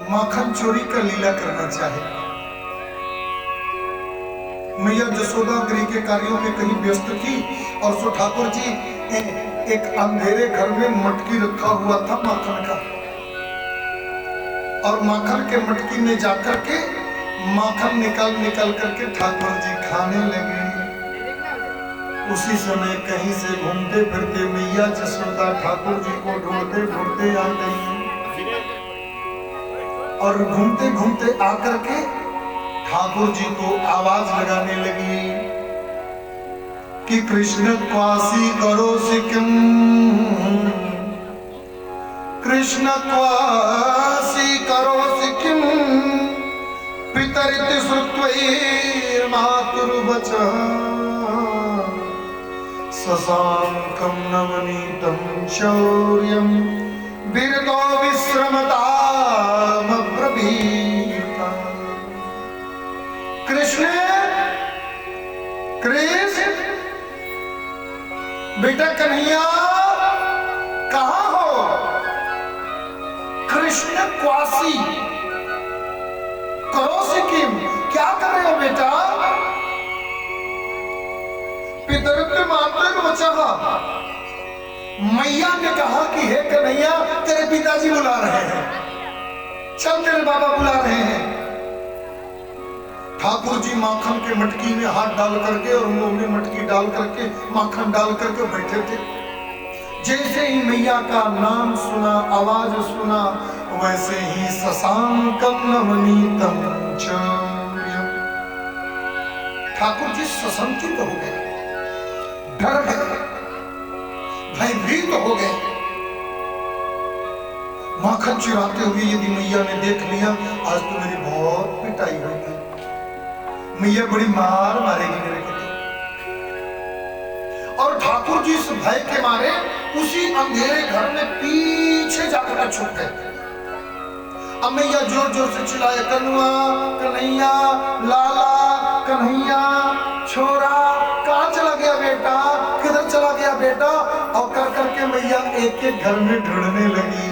माखन चोरी का लीला करना चाहे। मैया जसोदा गृह के कार्यों में कहीं व्यस्त थी और सो ठाकुर जी एक अंधेरे घर में मटकी रखा हुआ था माखन का, और माखन के मटकी में जाकर के माखन निकाल निकाल करके ठाकुर जी खाने लगे। उसी समय कहीं से घूमते फिरते मैया जसोदा ठाकुर जी को ढूंढते ढूंढते आ गई, और घूमते घूमते आकर के ठाकुर जी को आवाज लगाने लगी कि कृष्ण क्वासी करो सिक्किम, कृष्ण क्वासी करो सिक्किम, पितरित श्रुत्वैर् मातुर्वचः, शशांकं नवनीतं शौर्यं बिरदो विश्रमताम प्रभीता। कृष्ण कृष्ण बेटा कन्हैया कहाँ हो? कृष्ण क्वासी करो सिक्किम, क्या कर रहे हो बेटा? पितृत्व मातृ वचः, मैया ने कहा कि हे कन्हैया तेरे पिताजी बुला रहे हैं, चल तेरे बाबा बुला रहे हैं। ठाकुर जी माखन के मटकी में हाथ डाल करके और मुंह में मटकी डाल करके माखन डाल करके बैठे थे। जैसे ही मैया का नाम सुना, आवाज सुना, वैसे ही शशांकं नवनीतं शौर्यं, ठाकुर जी सशंकित हो गए, डर गए, भयभीत हो गए। माखन चुराते हुए यदि मैया ने देख लिया आज तो मेरी बहुत पिटाई होगी, मैया बड़ी मार मारेगी मेरे को। और ठाकुर जी इस भय के मारे उसी अंधेरे घर में पीछे जाकर छुप गए। अब मैया जोर जोर से चिल्लाए, कन्हुआ कन्हैया लाला कन्हैया छोरा, कहाँ चला गया बेटा, किधर चला गया बेटा? और कर करके मैया एक एक घर में ढूंढने लगी,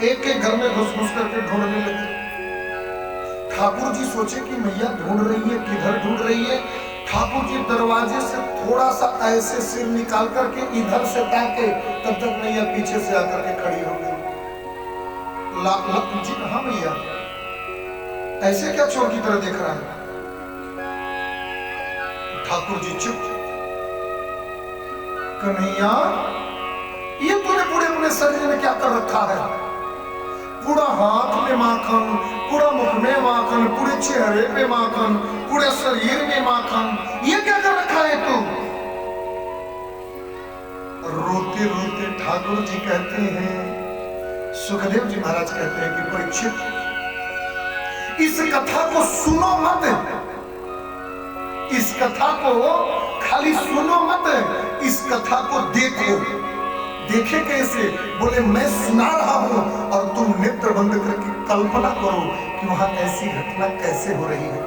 एक एक घर में घुस घुस करके ढूंढने लगी। ठाकुर जी सोचे कि मैया ढूंढ रही है, किधर ढूंढ रही है। ठाकुर जी दरवाजे से थोड़ा सा ऐसे सिर निकाल करके इधर से ताके, तब तक मैया पीछे से आकर के खड़ी हो गई। जी हाँ मैया, ऐसे क्या चोर की तरह देख रहा है? ठाकुर जी चुप। कन्हैया ये तूने पूरे अपने शरीर में क्या कर रखा है? पूरा हाथ में माखन, पूरा मुख में माखन, पूरे चेहरे पे माखन, पूरे शरीर में माखन, ये क्या कर रखा है तू? रोते रोते ठाकुर जी कहते हैं, सुखदेव जी महाराज कहते हैं कि परीक्षित इस कथा को सुनो मत, इस कथा को खाली सुनो मत, इस कथा को देखो। देखे कैसे? बोले मैं सुना रहा हूं और तुम नेत्र बंद करके कल्पना करो कि वहां ऐसी घटना कैसे हो रही है।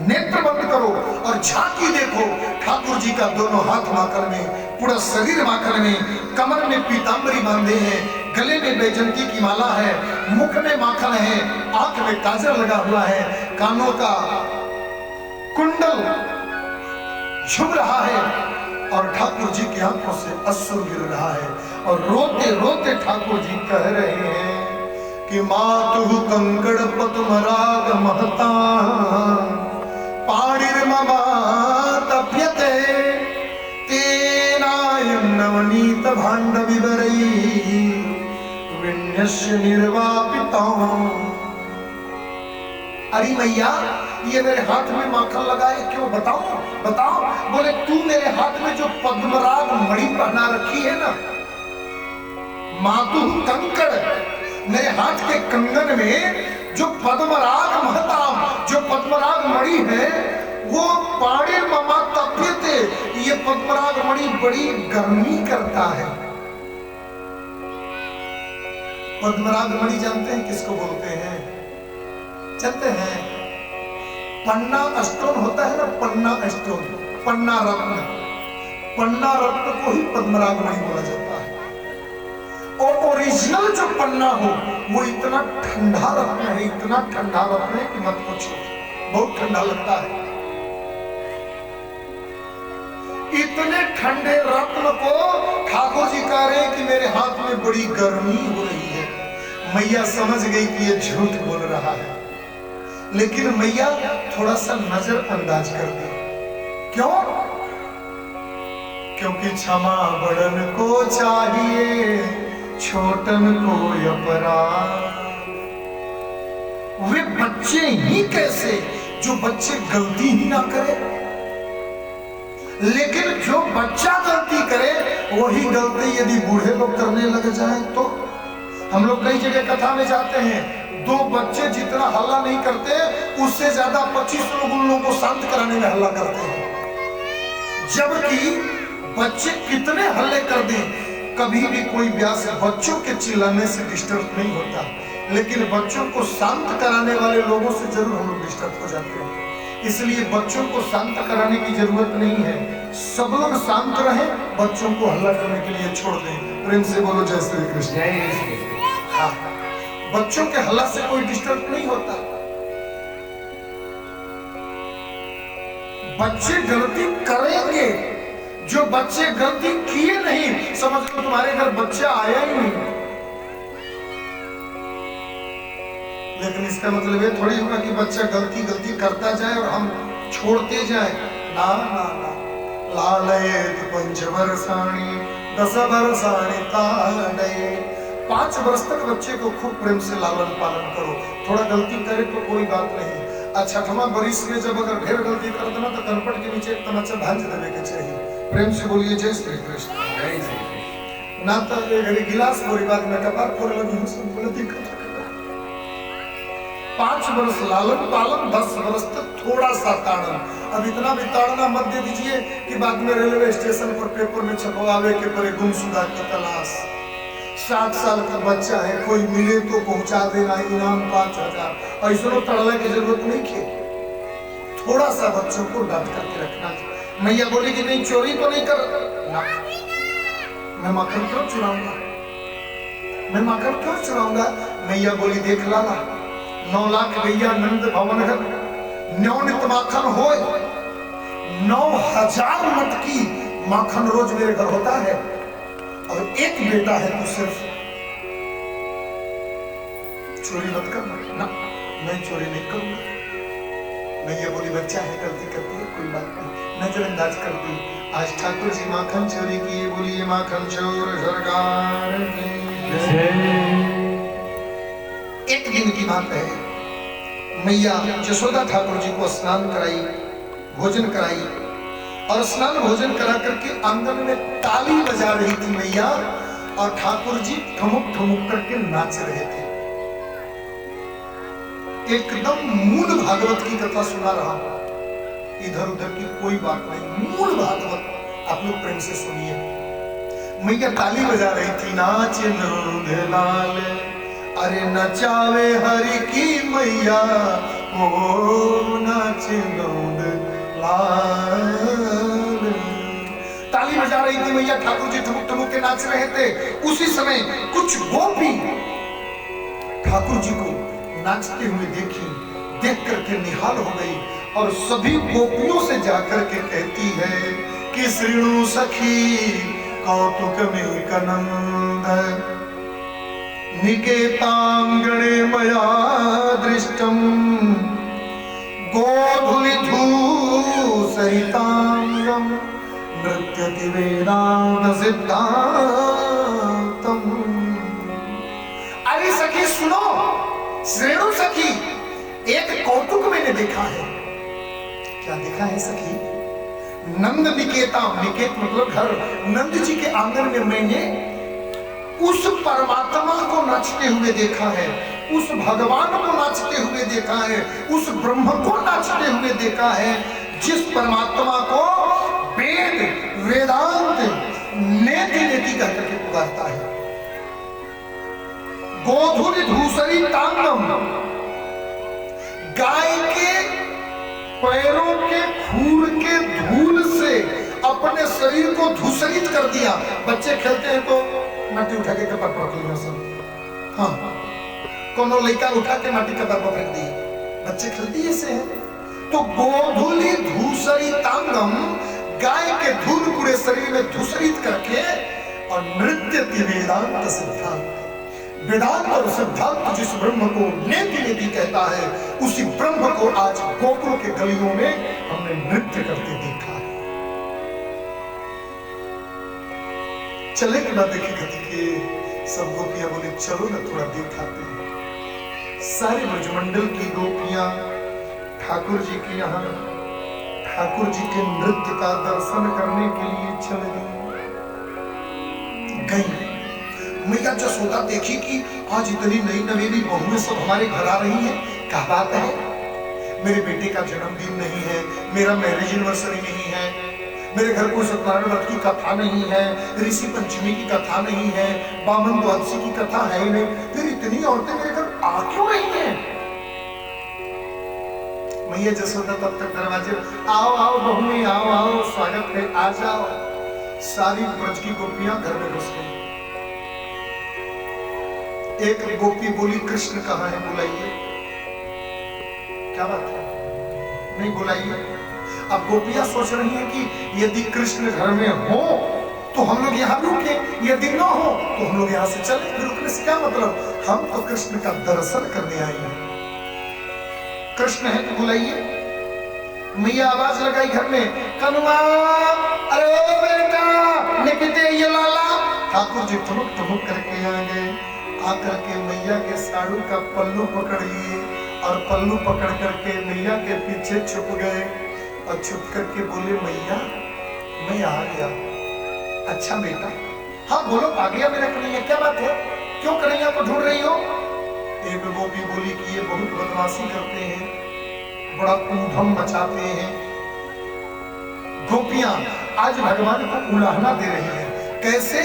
नेत्र बंद करो और झांकी देखो। ठाकुर जी का दोनों हाथ माखन में, पूरा शरीर माखन में, कमर में पीतांबरी बांधे हैं, गले में बैजंती की माला है, मुख में माखन है, आंख में काजल लगा हुआ है, कानों का कुंडल झुम रहा है और ठाकुर जी की आंखों से अश्रु गिर रहा है। और रोते रोते ठाकुर जी कह रहे हैं कि मातु कंकड़ पद्मराग महता पाणिर्ममा तप्यते तेनायं नवनीत भांड विवरै विन्यस्य निर्वापितम्। अरे मैया ये मेरे हाथ में माखन लगाए क्यों? बताओ बताओ। बोले तू मेरे हाथ में जो पद्मराग मणि पहना रखी है ना, मातु कंकड़, मेरे हाथ के कंगन में जो पद्मराग महताम, जो पद्मराग मणि है वो पाड़े ममा तप्यते, ये पद्मराग मणि बड़ी गर्मी करता है। पद्मराग मणि जानते हैं किसको बोलते हैं? जानते हैं? पन्ना स्टोन होता है ना, पन्ना स्टोन, पन्ना रत्न, पन्ना रत्न को ही पद्मराग मणि बोला जाता है। और ओरिजिनल जो पन्ना हो वो इतना ठंडा रत्न है, इतना ठंडा रत्न है कि मत पूछो, बहुत ठंडा लगता है। इतने ठंडे रत्न को ठाकुर जी कह रहे कि मेरे हाथ में बड़ी गर्मी हो रही है। मैया समझ गई कि ये झूठ बोल रहा है, लेकिन मैया थोड़ा सा नजरअंदाज कर दी। क्यों? क्योंकि क्षमा बड़न को चाहिए, छोटन को अपराध। वे बच्चे ही कैसे जो बच्चे गलती ही ना करे, लेकिन जो बच्चा गलती करे वही गलती यदि बूढ़े लोग करने लग जाएं तो। हम लोग कई जगह कथा में जाते हैं, दो बच्चे जितना हल्ला नहीं करते उससे ज्यादा 25 लोग उन लोगों को शांत कराने में हल्ला करते हैं। जबकि बच्चे कितने हल्ले कर दें, कभी भी कोई व्यास बच्चों के चिल्लाने से डिस्टर्ब नहीं होता, लेकिन बच्चों को शांत कराने वाले लोगों से जरूर हम लोग डिस्टर्ब हो जाते हैं। इसलिए बच्चों को शांत कराने की जरूरत नहीं है, सब लोग शांत रहें, बच्चों को हल्ला करने के लिए छोड़ दें। प्रेम से बोलो जय श्री कृष्ण। जय श्री कृष्ण। हाँ, बच्चों के हल्ला से कोई डिस्टर्ब नहीं होता। बच्चे गलती करेंगे, जो बच्चे गलती किए नहीं, समझ लो तुम्हारे घर बच्चा आया ही नहीं, लेकिन इसका मतलब ये थोड़ी होगा कि बच्चा गलती करता जाए और हम छोड़ते जाए। ना ना ना, लालयत पंचवर्षाणि 10 वर्षाणि ताडये। 5 वर्ष तक बच्चे को खूब प्रेम से लालन पालन करो, थोड़ा गलती करे तो कोई बात नहीं। 6वां वर्ष में जब अगर ढेर गलती कर देना तो कनपट के नीचे एक तमाचा भांज देने के चाहिए। प्रेम से बोलिए जय श्री कृष्ण। जय श्री कृष्ण। ना तो गिलास बोरी बाद में कपार फोड़ लगी हो, सब बोले दिक्कत है। 5 वर्ष लालन पालन, 10 वर्ष तक थोड़ा सा ताड़न। अब इतना भी ताड़ना मत दे दीजिए कि बाद में रेलवे स्टेशन पर पेपर में छपवावे के परे गुमशुदा की तलाश। 7 साल का बच्चा है, कोई मिले तो पहुंचा देना, इनाम 5000। ऐसा तड़ने की जरूरत नहीं है। थोड़ा सा बच्चों को डांट करके रखना चाहिए। मैया बोली कि नहीं, चोरी तो नहीं कर ना, मैं मक्खन क्यों चुराऊंगा, मैं मक्खन क्यों चुराऊंगा। मैया बोली देख लाला, 9 लाख भैया नंद भवन है, 9 नित माखन हो, 9000 मत की माखन रोज मेरे घर होता है, और एक बेटा है तो सिर्फ चोरी मत करना ना, मैं चोरी नहीं करूंगा। मैया बोली बच्चा है, गलती करती है, कोई बात नहीं, नजरअंदाज कर दी। आज ठाकुर जी माखन चोरी किए, बोलिए माखन चोर सरकार की जय। एक दिन की बात है, मैया यशोदा ठाकुर जी को स्नान कराई, भोजन कराई, और स्नान भोजन करा करके आंगन में ताली बजा रही थी मैया, और ठाकुर जी ठुमुक ठुमुक करके नाच रहे थे। एकदम मूल भागवत की कथा सुना रहा हूं, इधर उधर की कोई बात नहीं, मूल भागवत आप लोग प्रेम से सुनिए। मैया ताली बजा रही थी, नाचे नंद लाल, अरे नचावे हरि की मैया, ओ नाचे नंद लाल। ताली बजा रही थी मैया, ठाकुर जी ठुमुक ठुमुक के नाच रहे थे। उसी समय कुछ गोपी ठाकुर जी को नाचते हुए देखी, देख करके निहाल हो गई, और सभी गोपियों से जाकर के कहती है कि श्रीणु सखी कौतुक में कनंद, निकेतांगणे मया दृष्टम, गोधूलिधू सहितांगम, नृत्यति वेदांत सिद्धांतम। अरे सखी सुनो, श्रेणु सखी, एक कौतुक मैंने देखा है। क्या देखा है सखी? नंद निकेता, निकेत मतलब घर, नंद जी के आंगन में मैंने उस परमात्मा को नाचते हुए देखा है, उस भगवान को नाचते हुए देखा है, उस ब्रह्म को नाचते हुए देखा है, जिस परमात्मा को वेद वेदांत नेति नेति कह करके पुकारता है। गोधूलि धूसरी तांगम, गाय के पैरों के खूर के धूल से अपने शरीर को धूसरित कर दिया। बच्चे खेलते हैं तो माटी उठा के कपार पर रख लिया सब। हाँ, कोनो लड़का उठा के माटी कपार पर फेंक दी, बच्चे खेलती ऐसे हैं। तो गोधूली धूसरी तांगम, गाय के धूल पूरे शरीर में धूसरित करके, और नृत्य वेदांत सिद्धांत, वेदांत और सिद्धांत जिस ब्रह्म को नेति नेति कहता है, उसी ब्रह्म को आज गोकुल के गलियों में हमने नृत्य करते देखा है। चले कि ना देखेगा, देखिए सब गोपियां बोले चलो ना थोड़ा दिखाते हैं। सारे ब्रजमंडल की गोपियां ठाकुर जी के यहाँ ठाकुर जी के नृत्य का दर्शन करने के लिए चले गई। मैया जसोदा देखी कि आज इतनी नई नवेली बहुएं सब हमारे घर आ रही हैं, क्या बात है? मेरे बेटे का जन्मदिन नहीं है, मेरा मैरिज एनिवर्सरी नहीं है, मेरे घर कोई सत्यनारायण व्रत की कथा नहीं है, ऋषि पंचमी की कथा नहीं है, बामन द्वादशी की कथा है ही नहीं, फिर इतनी औरतें मेरे घर आ क्यों रही हैं? मैया जसोदा तब तक दरवाजे, आओ आओ बहुएं, आओ आओ, स्वागत है, आ जाओ। सारी ब्रज की गोपियां घर में घुस गई। एक गोपी बोली कृष्ण कहाँ है, बुलाइए। क्या बात है, नहीं बुलाइए। अब गोपियां सोच रही हैं कि यदि कृष्ण घर में हो तो हम लोग यहाँ रुके, यदि न हो तो हम लोग यहाँ से चले। फिर रुकने से क्या मतलब, हम तो कृष्ण का दर्शन करने आई हैं। कृष्ण है तो बुलाइए। मैया आवाज लगाई घर में, कनुआ, अरे ओ बेटा, निकटे ये लाला। ठाकुर जी ठुमक ठुमक करके आ गए। आकर के मैया के साड़ू का पल्लू पकड़ लिए और पल्लू पकड़ करके मैया के पीछे छुप गए और छुप करके बोले, मैया मैं आ गया। अच्छा बेटा, हाँ बोलो, आ गया मेरा कन्हैया, क्या बात है, क्यों कन्हैया को ढूंढ रही हो? एक गोपी बोली कि ये बहुत बदमाशी करते हैं, बड़ा ऊधम मचाते हैं। गोपियां आज भगवान को उलाहना दे रही है। कैसे?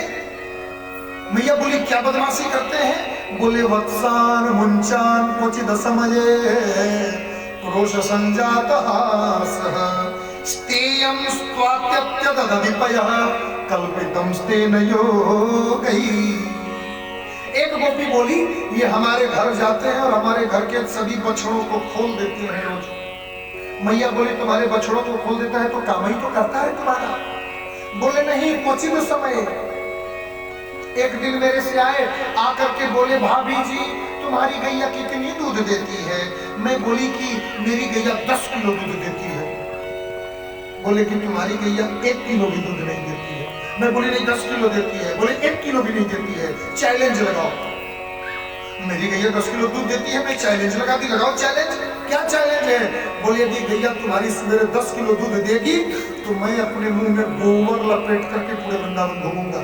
मैया बोली क्या बदमाशी करते हैं? बोले वत्सान मुंचान क्वचिद समये क्रोश संजात हासः स्तेयं स्वात्यत्यदधिपयः कल्पितं स्तेन योगैः। एक गोपी बोली, ये हमारे घर जाते हैं और हमारे घर के सभी बछड़ों को खोल देते हैं रोज। मैया बोली तुम्हारे बछड़ों को खोल देता है तो काम ही तो करता है तुम्हारा। बोले नहीं, क्वचित समय। एक दिन मेरे से आए, आकर के बोले, भाभी जी तुम्हारी गैया कितनी दूध देती है? मैं बोली कि मेरी गैया 10 किलो दूध देती है। बोले कि तुम्हारी गैया 1 किलो भी दूध नहीं देती है। मैं बोली नहीं 10 किलो देती है। बोले 1 किलो भी नहीं देती है, चैलेंज लगाओ। मेरी गैया 10 किलो दूध देती है, मैं चैलेंज लगा दी, लगाओ चैलेंज। क्या चैलेंज है? बोले यदि गैया तुम्हारी सवेरे 10 किलो दूध देगी तो मैं अपने मुंह में गोबर लपेट करके पूरे वृंदावन घूमूंगा,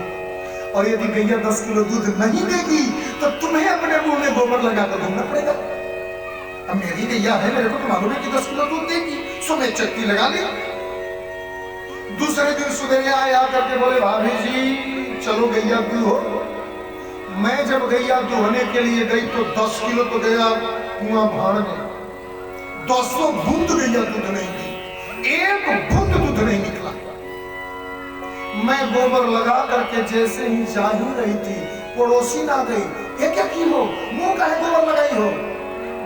और यदि गैया 10 किलो दूध नहीं देगी तो तुम्हें अपने मुंह में गोबर लगाकर घूमना पड़ेगा। अब मेरी गैया है, मेरे को तो मालूम है कि 10 किलो दूध देगी, सो मैं चट्टी लगा ली। दूसरे दिन सुबह आए, आकर के बोले, भाभी जी चलो गैया दूहो। मैं जब गैया दूहने के लिए गई तो 10 किलो तो गया कुआं भाड़ में, 200 बूंद गैया दूध नहीं दी, 1 बूंद दूध नहीं निकला। मैं गोबर लगा करके जैसे ही जा ही रही थी, पड़ोसी ना गई, ये क्या की हो, मुंह काहे गोबर लगाई हो?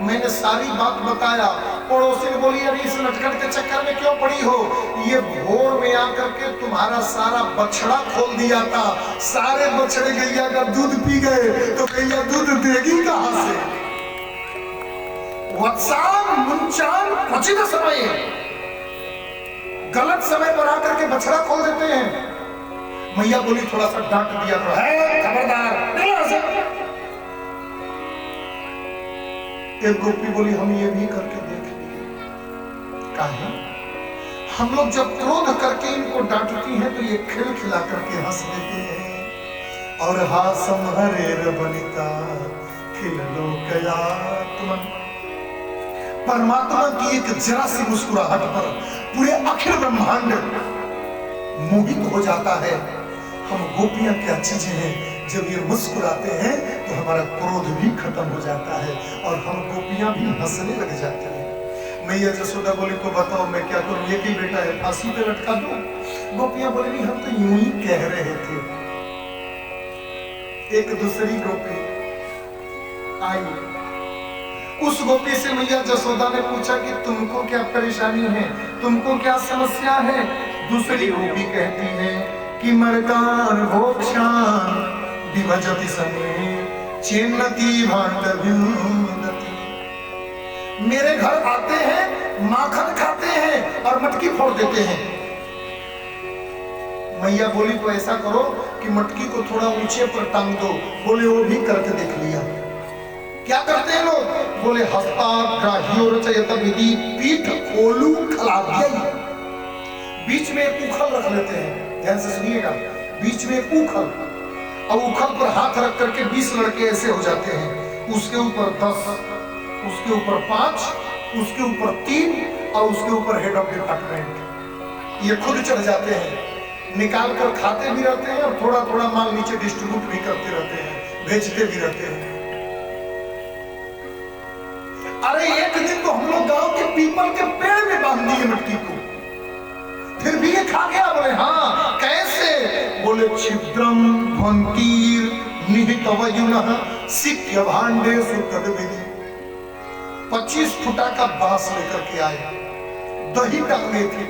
मैंने सारी बात बताया। पड़ोसी ने बोली, अरे इस नटखट के चक्कर में क्यों पड़ी हो? ये भोर में आकर के तुम्हारा सारा बछड़ा खोल दिया था, सारे बछड़े गैया का दूध पी गए, तो गैया दूध देगी कहां से? वत्सान मुंचान क्वचित समय, गलत समय पर आकर के बछड़ा खोल देते हैं। मैया बोली थोड़ा सा डांट दिया तो है, खबरदार। एक गोपी बोली हम ये भी करके देख लिए। काहे? हम लोग जब क्रोध करके इनको डांटती हैं तो ये खिलखिला करके हंस देते हैं। और हासम हरे बनिता खिलो गया तुम। परमात्मा की एक जरा सी मुस्कुराहट पर पूरे अखिल ब्रह्मांड मोहित हो जाता है। हम गोपियां क्या चीजें हैं, जब ये मुस्कुराते हैं तो हमारा क्रोध भी खत्म हो जाता है और हम गोपियां भी हंसने लग जाते हैं। मैया जसोदा बोली तो बताओ मैं क्या करूं, एक ही बेटा है, फांसी पे लटका दूं? गोपियां बोली नहीं, हम तो यूं ही कह रहे थे। एक दूसरी गोपी आई। उस गोपी से मैया जसोदा ने पूछा कि तुमको क्या परेशानी है, तुमको क्या समस्या है। दूसरी गोपी कहती है कि मरकान भोक्षान विभजति समय चेन्नति भांडव्युदति। मेरे घर आते हैं, माखन खाते हैं और मटकी फोड़ देते हैं। मैया बोली तो ऐसा करो कि मटकी को थोड़ा ऊंचे पर टांग दो। बोले वो भी करके देख लिया। क्या करते हैं लोग? बोले हस्ताग्राह्यो रचयत विधि पीठ खोलू खलाभ्यई। बीच में एक उखल रख लेते हैं, ध्यान से सुनिएगा, बीच में एक उखल, और उखल पर हाथ रख करके 20 लड़के ऐसे हो जाते हैं। उसके ऊपर 10, उसके ऊपर 5, उसके ऊपर 3 और उसके ऊपर हेड ऑफ डिपार्टमेंट। ये खुद चढ़ जाते हैं, निकाल कर खाते भी रहते हैं और थोड़ा थोड़ा माल नीचे डिस्ट्रीब्यूट भी करते रहते हैं, बेचते भी रहते हैं। अरे एक दिन तो हम लोग गांव के पीपल के पेड़ में बांध दिए मटकी को, फिर भी ये खा गया। बोले हाँ कैसे? बोले छिद्रम ध्वंतीर निहित वयुनः सिक्य भांडे सुतद विधि। 25 फुटा का बांस लेकर के आए, दही टांगे थे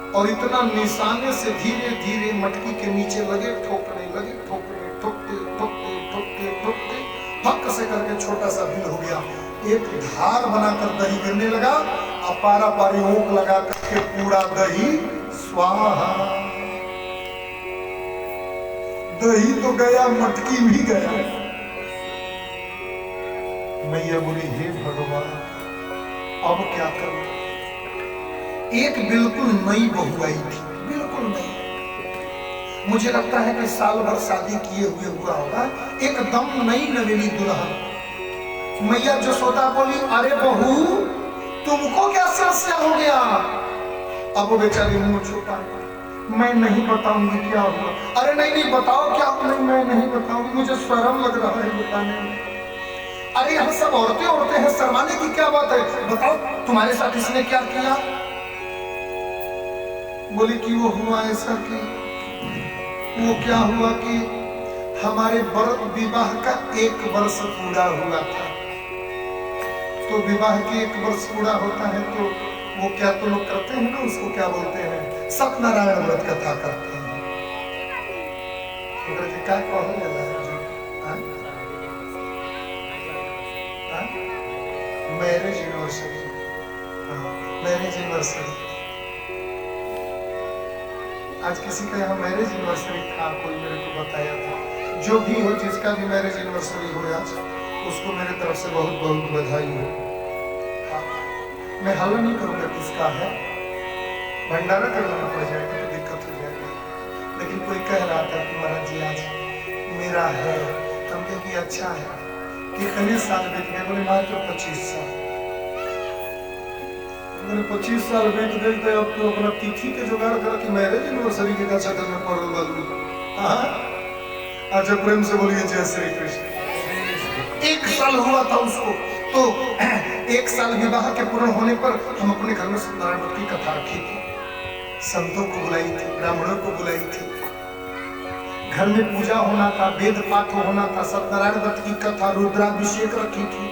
और इतना निशाने से धीरे धीरे मटकी के नीचे लगे ठोकने लगे, ठोकने ठोकते ठोकते ठोकते ठोकते धक्क से करके छोटा सा बिल हो गया। एक धार बनाकर दही गिरने लगा, अपारा पारी ऊंक लगा करके पूरा दही स्वाहा। दही तो गया, मटकी भी गया। मैया बोली हे भगवान अब क्या करूं? एक बिल्कुल नई बहू आई थी, बिल्कुल नई। मुझे लगता है कि साल भर शादी किए हुए हुआ होगा, एकदम नई नवेली दुल्हन। मैया जसोदा बोली अरे बहू तुमको क्या समस्या हो गया? अब वो बेचारी मुंह छुपा, मैं नहीं बताऊंगी क्या हुआ। अरे नहीं नहीं बताओ क्या हुआ। नहीं मैं नहीं बताऊंगी, मुझे शर्म लग रहा है बताने में। अरे हम सब औरतें औरतें हैं, शर्माने की क्या बात है, बताओ तुम्हारे साथ इसने क्या किया। बोली कि वो हुआ ऐसा कि वो क्या हुआ कि हमारे विवाह का 1 वर्ष पूरा हुआ था। तो विवाह के 1 वर्ष पूरा होता है तो वो क्या तो लोग करते हैं ना, उसको क्या बोलते हैं, सत्यनारायण व्रत कथा करते हैं। क्या मैरिज एनिवर्सरी, मैरिज एनिवर्सरी। आज किसी का यहाँ मैरिज एनिवर्सरी था, कोई मेरे को बताया था। जो भी हो, जिसका भी मैरिज एनिवर्सरी हो आज, उसको मेरे तरफ से बहुत बहुत बधाई हो। हाँ, मैं हल्ला नहीं करूँगा किसका है, भंडारा करवाना पड़ जाएगा तो दिक्कत हो जाएगी। लेकिन कोई कह रहा था कि महाराज जी आज मेरा है, हमने भी अच्छा है। कितने साल बीत गए? बोले मात्र 25 साल। 25 साल बीत गए तो अब तो अपना तिथि के जुगाड़ कर कि मैरिज एनिवर्सरी के का चक्कर में पड़ गए। अच्छा प्रेम से बोलिए जय श्री कृष्ण। 1 साल हुआ था उसको, तो 1 साल विवाह के पूर्ण होने पर हम अपने घर में सत्यनारायण व्रत की कथा रखी थी, संतों को बुलाई थी, ब्राह्मणों को बुलाई थी। घर में पूजा होना था, वेद पाठ होना था, सत्यनारायण व्रत की कथा, रुद्राभिषेक रखी थी।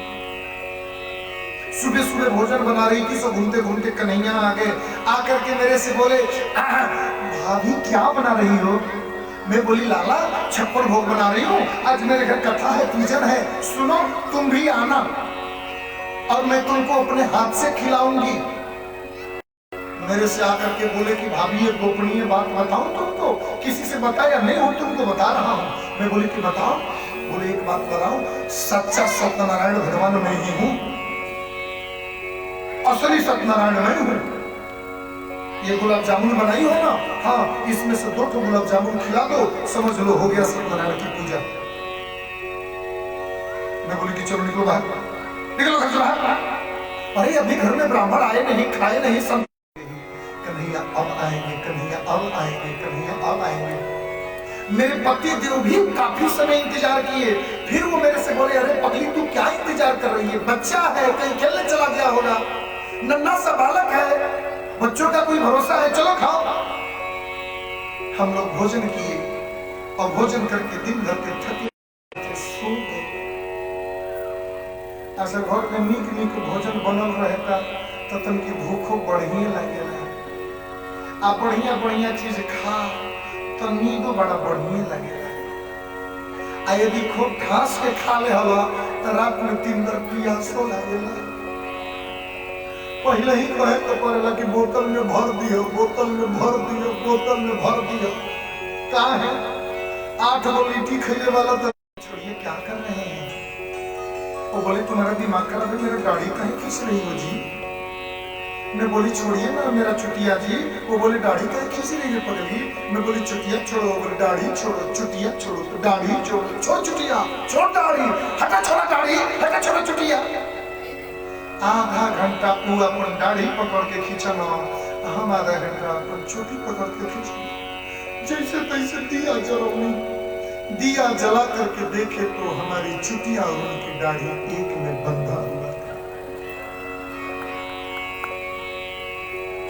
सुबह सुबह भोजन बना रही थी, सब घूमते घूमते कन्हैया आ गए। आकर के मेरे से बोले भाभी क्या बना रही हो? मैं बोली लाला 56 भोग बना रही हूँ, आज मेरे घर कथा है, पूजन है, सुनो तुम भी आना और मैं तुमको अपने हाथ से खिलाऊंगी। मेरे से आकर के बोले कि भाभी ये गोपनीय बात बताऊं तुमको, किसी से बताया नहीं हो, तुमको बता रहा हूं। मैं बोली कि बताओ। बोले एक बात बताओ, सच्चा सत्यनारायण भगवान मैं ही हूं, असली सत्यनारायण मैं हूं। ये गुलाब जामुन बनाई हो ना, हाँ इसमें से 2 गुलाब जामुन खिला दो, समझ लो हो गया सत्यनारायण की पूजा। मैं बोली कि चलो निकलो बाहर, निकलो घर से बाहर। अरे अभी घर में ब्राह्मण आए नहीं, खाए नहीं, सब कन्हैया अब आएंगे, कन्हैया अब आएंगे, कन्हैया अब आएंगे। मेरे पति देव भी काफी समय इंतजार किए, फिर वो मेरे से बोले अरे पगली तू क्या इंतजार कर रही है, बच्चा है कहीं खेलने चला गया होगा, नन्हा सा बालक है, बच्चों का कोई भरोसा है, चलो खाओ। हम लोग भोजन किए, और भोजन करके दिन भर के थके सो गए। ऐसा घर में नीक नीक भोजन बनल रहता तो तनकी भूखो बढ़िया लगेला। आ बढ़िया बढ़िया चीज खा तो नींदो बड़ा बढ़िया लगेला। आ यदि खूब घास के खा ले हला तो रात में 3 बार पियासो लगेला। पहले ही कहे तो पड़ेला कि बोतल में भर दियो, बोतल में भर दियो, बोतल में भर दियो। कहा है 8 गो लिट्टी खिले वाला तो छोड़िए, क्या कर रहे हैं? वो बोले तुम्हारा दिमाग खराब है, मेरा दाढ़ी कहीं खींच रही हो जी। मैं बोली छोड़िए ना मेरा चुटिया जी। वो बोले दाढ़ी कहीं खींच रही है पगली। मैं बोली चुटिया छोड़ो। वो बोले दाढ़ी छोड़ो, चुटिया छोड़ो, तो दाढ़ी छोड़ो, छोड़ चुटिया, छोड़ दाढ़ी, हटा छोड़ा दाढ़ी, हटा छोड़ा चुटिया। आधा घंटा वो अपन दाढ़ी पकड़ के खींचना, हम आधा घंटा अपन चोटी पकड़ के खींचना। जैसे तैसे दिया जलाऊं, दिया जला करके देखे तो हमारी चुटिया और उनकी दाढ़ी एक में बंधा हुआ था।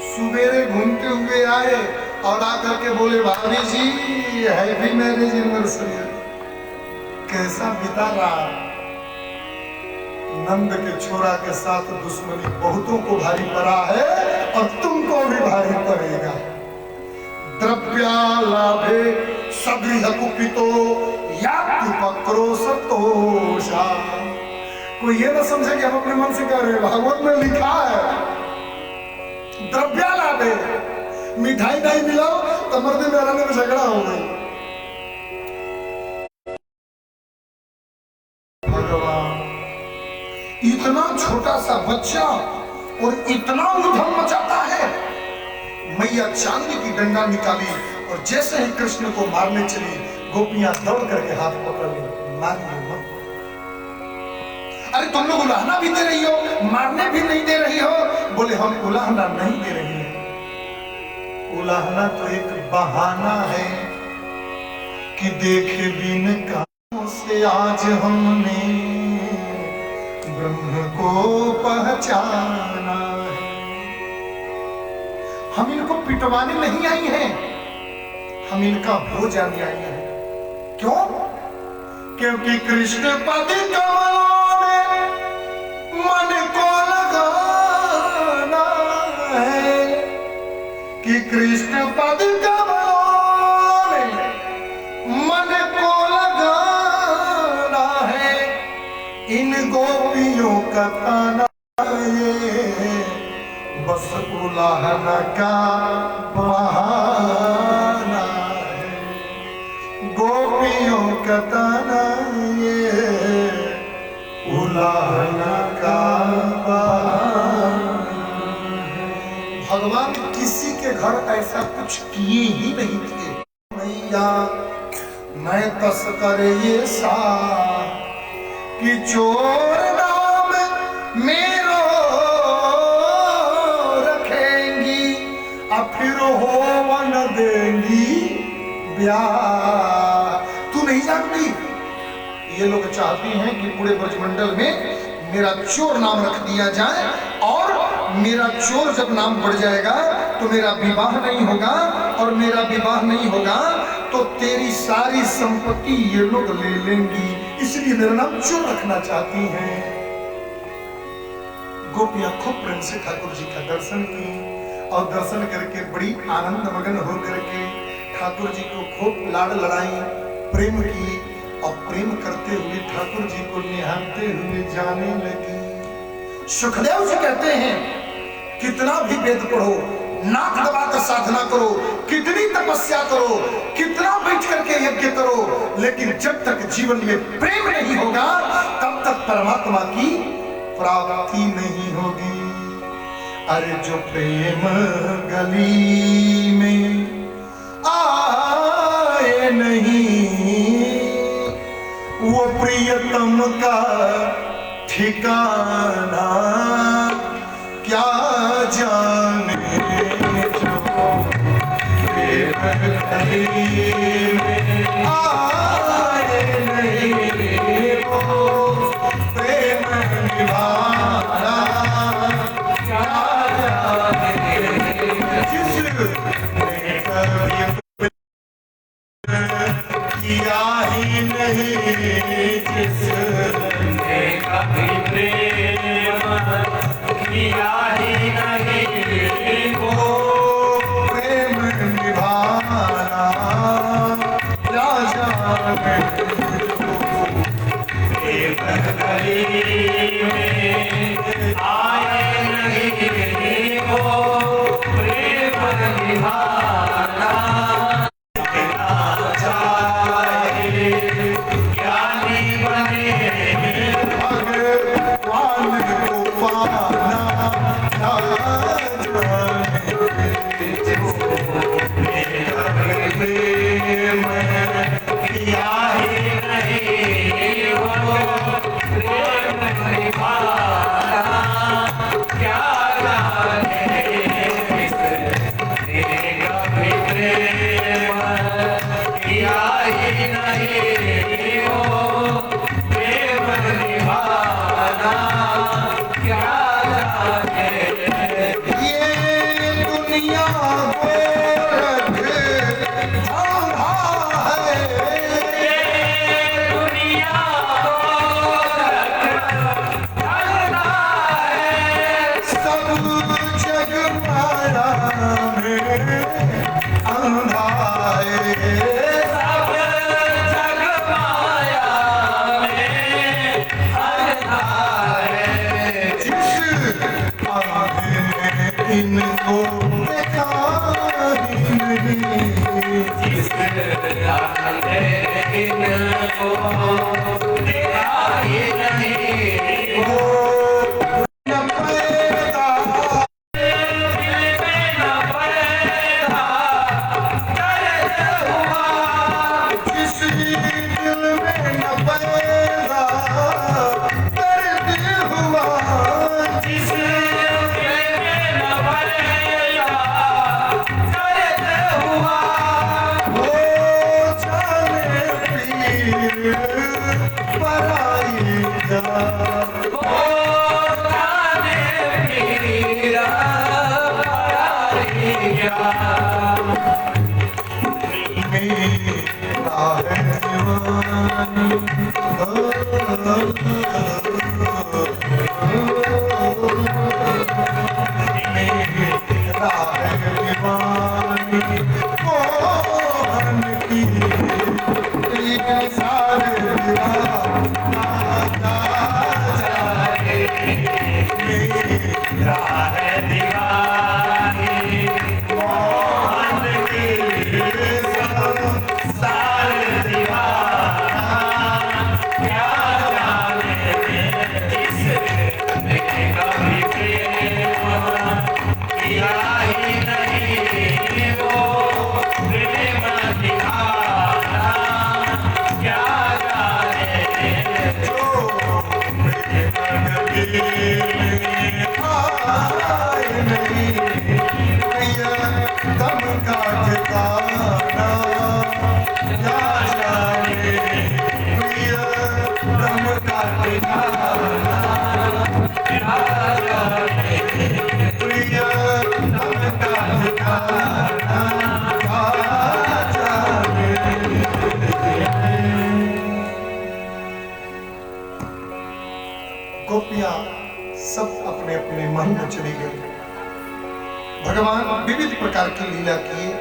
सुबेरे घूमते हुए आए और आकर के बोले भाभी जी हैप्पी मैरिज एनिवर्सरी। कैसा बीता रहा? नंद के छोरा के साथ दुश्मनी बहुतों को भारी पड़ा है और तुमको भी भारी पड़ेगा। द्रव्यालाभे सगृह कुपितो याति पक्रोशतोषा। कोई ये ना समझे कि हम अपने मन से कह रहे हैं, भागवत में लिखा है द्रव्यालाभे, मिठाई नहीं मिला तो मर्दे में रहने में झगड़ा हो गई। इतना छोटा सा बच्चा और इतना उधम मचाता है। मैया चांदी की डंडा निकाली और जैसे ही कृष्ण को मारने चली, गोपियां दौड़ करके हाथ पकड़ ली, मारिए मत। अरे तुम लोग उलाहना भी दे रही हो, मारने भी नहीं दे रही हो। बोले हम उलाहना नहीं दे रही है। उलाहना तो एक बहाना है कि देखे बिन कानों से आज हमने ब्रह्म को पहचाना है। हम इनको पिटवाने नहीं आई हैं, हम इनका भोजन आई हैं। क्यों? क्योंकि कृष्ण पद कमलों में मन को लगाना है, कि कृष्ण पद कमलों में मन को लगाना है। इन गोपियों का ताना ये बस उलाहना का बहाना है। गोपियों का ताना ये उलाहना का बहाना है। भगवान किसी के घर ऐसा कुछ किए ही नहीं थे। मैया मैं तस्कर ये सा कि चोर नाम मेरो रखेंगी, अब फिर होवन देंगी ब्याह। तू नहीं जानती, ये लोग चाहती हैं कि पूरे ब्रजमंडल में मेरा चोर नाम रख दिया जाए, और मेरा चोर जब नाम बढ़ जाएगा तो मेरा विवाह नहीं होगा, और मेरा विवाह नहीं होगा तो तेरी सारी संपत्ति ये लोग ले लेंगी। इसलिए मेरा नाम चोर रखना चाहती हैं। गोपियां खूब प्रेम से ठाकुर जी का दर्शन की, और दर्शन करके बड़ी आनंद मगन होकर के ठाकुर जी को खूब लाड़ लड़ाई, प्रेम की, और प्रेम करते हुए ठाकुर जी को निहारते हुए जाने लगी। सुखदेव जी कहते हैं कितना भी वेद पढ़ो, नाक दबाकर साधना करो, कितनी तपस्या करो, कितना बैठ करके यज्ञ करो, लेकिन जब तक जीवन में प्रेम नहीं होगा तब तक परमात्मा की प्राप्ति नहीं होगी। अरे जो प्रेम गली में आए नहीं, वो प्रियतम का ठिकाना क्या जाने। जो प्रेम गली में आए नहीं, वो प्रेम निभाना क्या जाने। जिसने कभी इनको देखा ही नहीं, जिसने इनको देखा ही नहीं, वो न पैदा दिल में न पैदा दर्द हुआ, जिस दिल में न पैदा दर्द हुआ, जिस दिल में न पैदा दर्द हुआ, वो जाने पीर पराई जा। वो जाने पीरा पराइया। मेरा है दीवानी, मेरा है दीवानी, मोहन की ये सारे दीवाना जाए। मेरा है दीवानी मोहन की सारे दीवाना, क्या जाने किसने कभी प्रेम किया ही नहीं, वो प्रेम दिखाना, क्या जाने दम का ठिकाना क्या जाने, दम का ठिकाना क्या जाने, दम का ठिकाना क्या जाने। गोपियां सब अपने अपने मन में चली गई। भगवान विविध प्रकार की लीला किए।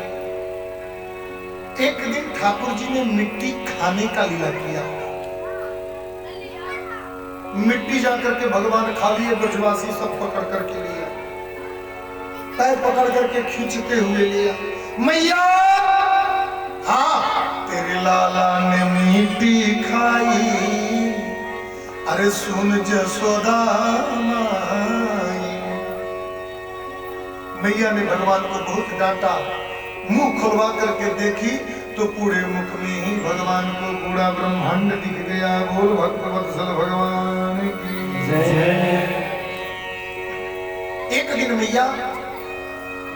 एक दिन ठाकुर जी ने मिट्टी खाने का लीला किया। मिट्टी जाकर के भगवान खा लिए, ब्रजवासी सब पकड़ करके लिया, पैर पकड़ करके खींचते हुए लिया। मैया हाँ तेरे लाला ने मिट्टी खाई, अरे सुन जसोदा माई। मैया ने भगवान को बहुत डांटा। मुंह खुलवा करके देखी तो पूरे मुख में ही भगवान को पूरा ब्रह्मांड दिख गया। बोल भक्तवत्सल भगवान की जय। एक दिन मैया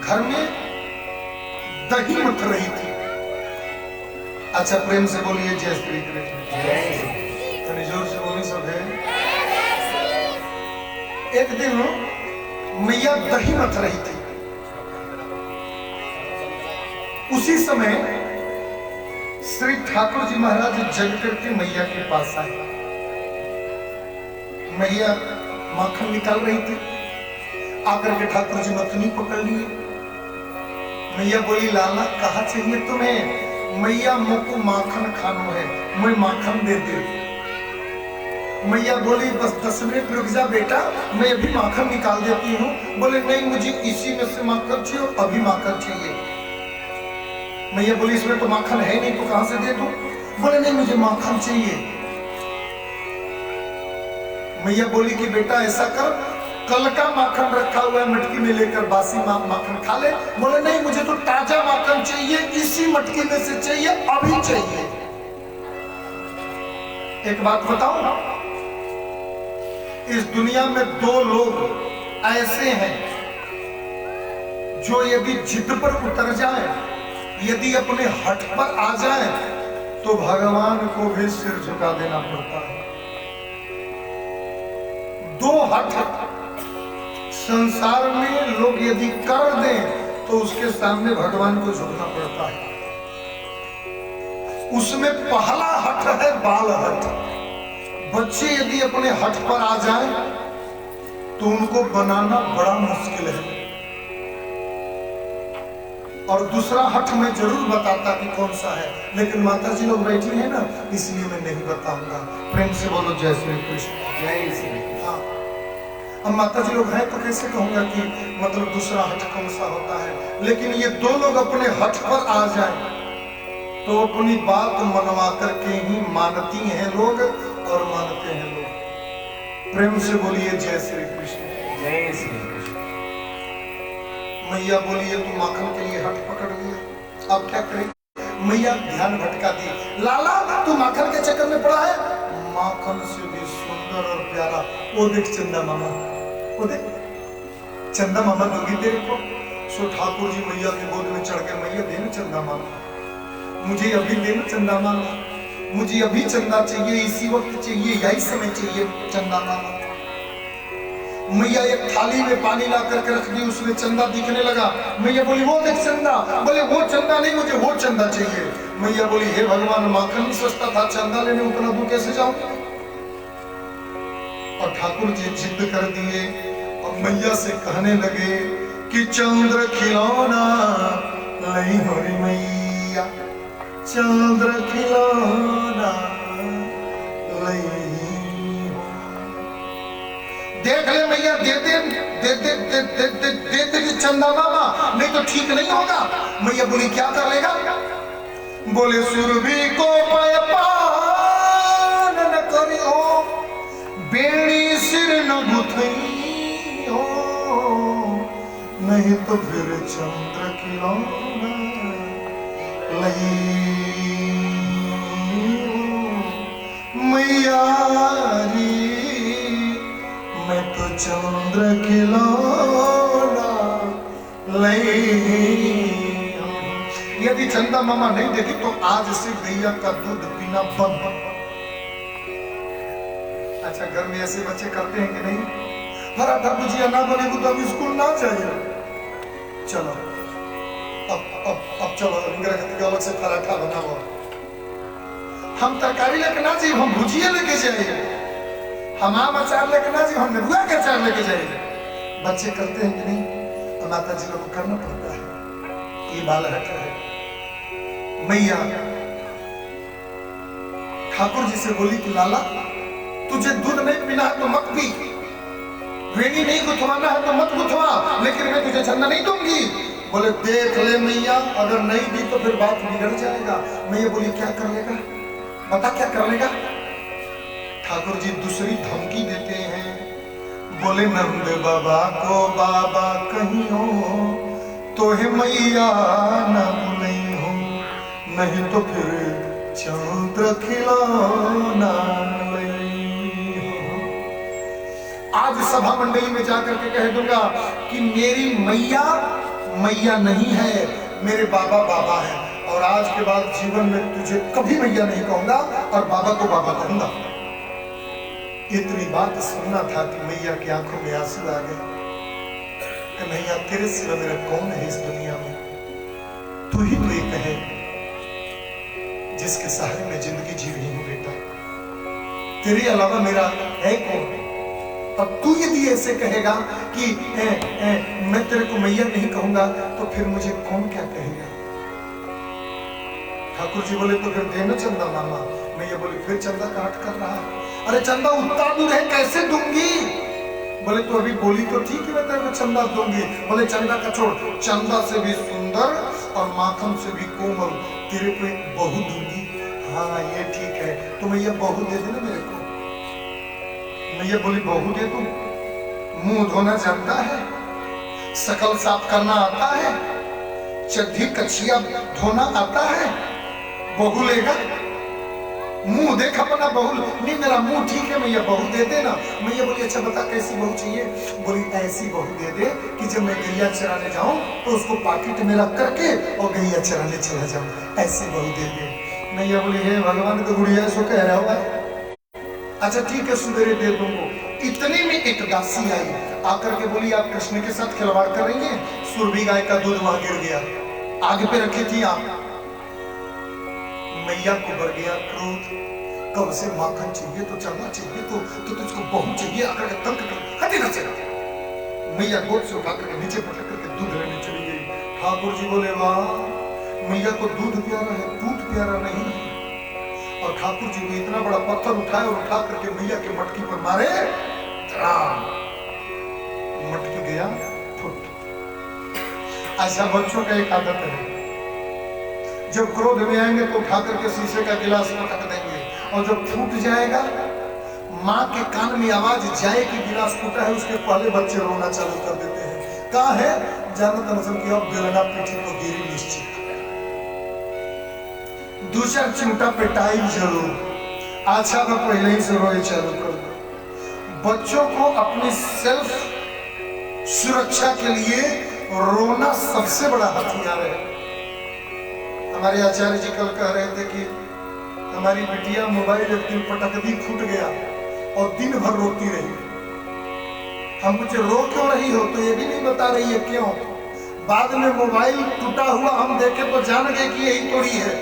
घर में दही मथ रही थी। अच्छा प्रेम से बोलिए जय श्री कृष्ण। थोड़ी जोर से बोली सब है। एक दिन मैया दही मथ रही थी। उसी समय श्री ठाकुर जी महाराज जग करके मैया के पास आए। मैया माखन निकाल रही थी। आकर के ठाकुर जी मथनी पकड़ लिए। मैया बोली लाला कहाँ चाहिए तुम्हें? मैया मुझको माखन खानो है, मैं माखन दे दे। मैया बोली बस 10 मिनट रुक जा बेटा, मैं अभी माखन निकाल देती हूँ। बोले नहीं, मुझे इसी में से माखन चाहिए, अभी माखन चाहिए। मैया बोली इसमें तो माखन है नहीं, तो कहां से दे दूं? बोले नहीं, मुझे माखन चाहिए। मैया बोली कि बेटा ऐसा कर, कल का माखन रखा हुआ है मटकी में, लेकर बासी माखन खा ले। बोले नहीं, मुझे तो ताजा माखन चाहिए, इसी मटकी में से चाहिए, अभी चाहिए। एक बात बताऊं, इस दुनिया में 2 लोग ऐसे हैं जो यदि जिद पर उतर जाए, यदि अपने हट पर आ जाए, तो भगवान को भी सिर झुका देना पड़ता है। 2 हट संसार में लोग यदि कर दें तो उसके सामने भगवान को झुकना पड़ता है। उसमें पहला हट है बाल हट। बच्चे यदि अपने हट पर आ जाएं तो उनको बनाना बड़ा मुश्किल है। और दूसरा हट मैं जरूर बताता कि कौन सा है, लेकिन माता जी लोग बैठी है ना, इसलिए मैं नहीं बताऊंगा। प्रेम से बोलो जय श्री कृष्ण। जय श्री। हाँ, अब माता जी लोग हैं तो कैसे कहूंगा कि मतलब दूसरा हट कौन सा होता है। लेकिन ये 2 लोग अपने हट पर आ जाए तो अपनी बात मनवा करके ही मानती हैं लोग और मानते हैं लोग। प्रेम से बोलिए जय श्री कृष्ण। जय श्री कृष्ण। मैया बोलिए तू माखन के लिए हट पकड़ लिया, अब क्या करें? मैया ध्यान भटका दी। लाला तू माखन के चक्कर में पड़ा है। माखन से भी सुंदर और प्यारा वो देख चंदा मामा, वो देख चंदा मामा दोगी तेरे को। सो ठाकुर जी मैया के गोद में चढ़ के मैया देना चंदा मामा, मुझे अभी देना चंदा मामा, मुझे अभी चंदा चाहिए, इसी वक्त चाहिए, यही समय चाहिए चंदा मामा। मैया एक थाली में पानी ला करके रख दी, उसमें चंदा दिखने लगा। मैया बोली वो देख चंदा। बोले वो चंदा नहीं, मुझे वो चंदा चाहिए। मैया बोली हे भगवान, माखन भी सस्ता था, चंदा लेने उतना दूर कैसे जाऊं? और ठाकुर जी जिद कर दिए और मैया से कहने लगे कि चंद्र खिलौना नहीं हो री मैया, चंद्र खिलौना नहीं। देख ले मैया, दे दे दे दे दे दे दे दे दे चंदा मामा, नहीं तो ठीक नहीं होगा। मैया बोली क्या कर लेगा? बोले सुरभि को पान न करियो, बेड़ी सिर न गुथई हो, नहीं तो फिर चंद्र खिलौना लई। मैया मैं तो चंद्र खिलौना ले। यदि चंदा मामा नहीं देगी तो आज से गैया का दूध पीना बंद। अच्छा, घर में ऐसे बच्चे करते हैं कि नहीं? पराठा भुजिया ना बने तो अब स्कूल ना जाइए। चलो अब चलो इंदिरा गांधी अलग से पराठा बनाओ, हम तरकारी लेके ना जाइए, हम भुजिया लेके जाइए, हम आम अचार लेके ना जी, हम नेबुआ का अचार लेके जाएंगे। बच्चे करते हैं कि नहीं? तो माता जी लोग को करना पड़ता है। ये बाल हट है। मैया ठाकुर जी से बोली कि लाला तुझे दूध नहीं पीना है तो मत पी, वेणी नहीं गुथवाना है तो मत गुथवा, लेकिन मैं तुझे चंदा नहीं दूंगी। बोले देख ले मैया, अगर नहीं दी तो फिर बात बिगड़ जाएगा। मैया बोली क्या कर लेगा, बता क्या कर लेगा? ठाकुर जी दूसरी धमकी देते हैं। बोले नंद बाबा को बाबा कहीं हो तो हे मैया न भूलई हो, नहीं तो फिर चंद्र खिलौना लई हो। आज सभा मंडली में जाकर के कह दूंगा कि मेरी मैया मैया नहीं है, मेरे बाबा बाबा है। और आज के बाद जीवन में तुझे कभी मैया नहीं कहूंगा और बाबा को बाबा कहूंगा। इतनी बात सुनना था कि मैया की आंखों में आंसू आ गए। मैया तेरे सिवा मेरा कौन है इस दुनिया में? तू ही तो एक है जिसके सहारे मैं जिंदगी जी रही हूँ बेटा, तेरे अलावा मेरा है कौन? अब तू यदि ऐसे कहेगा कि मैं तेरे को मैया नहीं कहूंगा तो फिर मुझे कौन क्या कहेगा? ठाकुर जी बोले तो फिर देना चंदा मामा। मैया बोली फिर चंदा का हट कर रहा है। अरे चंदा उतना दूर है कैसे दूंगी? बोले तो अभी बोली तो ठीक है, मैं तेरे को चंदा दूंगी। बोले चंदा का छोड़, चंदा से भी सुंदर और माखन से भी कोमल तेरे को एक बहू दूंगी। हाँ ये ठीक है, तो मैया बहू दे देना मेरे को। मैया बोली बहू दे दूं? मुंह धोना जानता है, शकल साफ करना आता है, चड्ढी कछिया धोना आता है, बहू लेगा? मुंह देख अपना, बहू नहीं, मेरा मुंह ठीक है मैया, बहू दे देना। मैया बोली अच्छा बता कैसी बहू चाहिए? बोली ऐसी बहू दे दे कि जब मैं गैया चराने जाऊं तो उसको पाकिट में रख करके और गैया चराने चला जाऊं, ऐसी बहू दे दे। मैया बोली हे भगवान, तो गुड़िया सो कह रहा हुआ है। अच्छा ठीक है सुबेरे दे दूंगा। इतने में एक दासी आई, आकर के बोली आप कृष्ण के साथ खिलवाड़ कर रही हैं, सुरभि गाय का दूध वहां गिर गया, आग पे रखी थी आप। मैया को भर गया क्रोध, कब से माखन चाहिए तो चंदा चाहिए तो तुझको बहू चाहिए, आकर के तंग कर हटी न चला। मैया गोद से उठा करके नीचे पटक करके दूध लेने चली गई। ठाकुर जी बोले वाह, मैया को दूध प्यारा है, दूध प्यारा नहीं है। और ठाकुर जी ने इतना बड़ा पत्थर उठाया और उठा करके मैया के मटकी पर मारे, मटकी गया फुट। ऐसा बच्चों का एक आदत है, जब क्रोध में आएंगे तो उठा करके शीशे का गिलास पटक देंगे, और जब फूट जाएगा माँ के कान में आवाज जाए कि गिलास फूटा है, उसके पहले बच्चे रोना चालू कर देते हैं। कहा है जानत नजर की अब बेलना पीठी को गिरी निश्चित, दूसरा चिमटा पिटाई जरूर, अच्छा तो पहले ही से रोए चालू कर दो। बच्चों को अपनी सेल्फ सुरक्षा के लिए रोना सबसे बड़ा हथियार है। हमारे आचार्य जी कल कह रहे थे कि हमारी बिटिया मोबाइल एक दिन पटक दी, फूट गया और दिन भर रोती रही। हम मुझे रो क्यों रही हो, तो ये भी नहीं बता रही है क्यों। बाद में मोबाइल टूटा हुआ हम देखे तो जान गए कि यही तोड़ी है।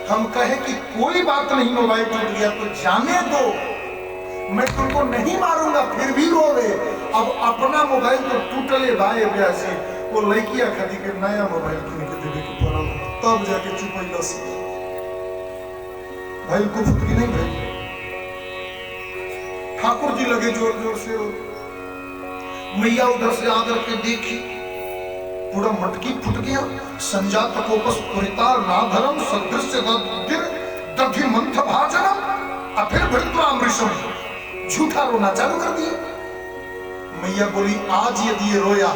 हम कहे कि कोई बात नहीं, मोबाइल टूट गया तो जाने दो, मैं तुमको नहीं मारूंगा, फिर भी रोवे। अब अपना मोबाइल तो टूटले भाई ब्यासी, वो लड़किया खाती के नया मोबाइल किन के देवे के पड़ल, तब जाके चुपैला से भाई को फुटकी नहीं भाई। ठाकुर जी लगे जोर जोर से रो। मैया उधर से आकर के देखी, पूरा मटकी फुट गया। संजात कोपस पुरितार नाधरम सदृश्य दधि मंथ भाजनम अफिर भृत्वामृषम, झूठा रोना चालू कर दिया। मैया बोली आज यदि ये रोया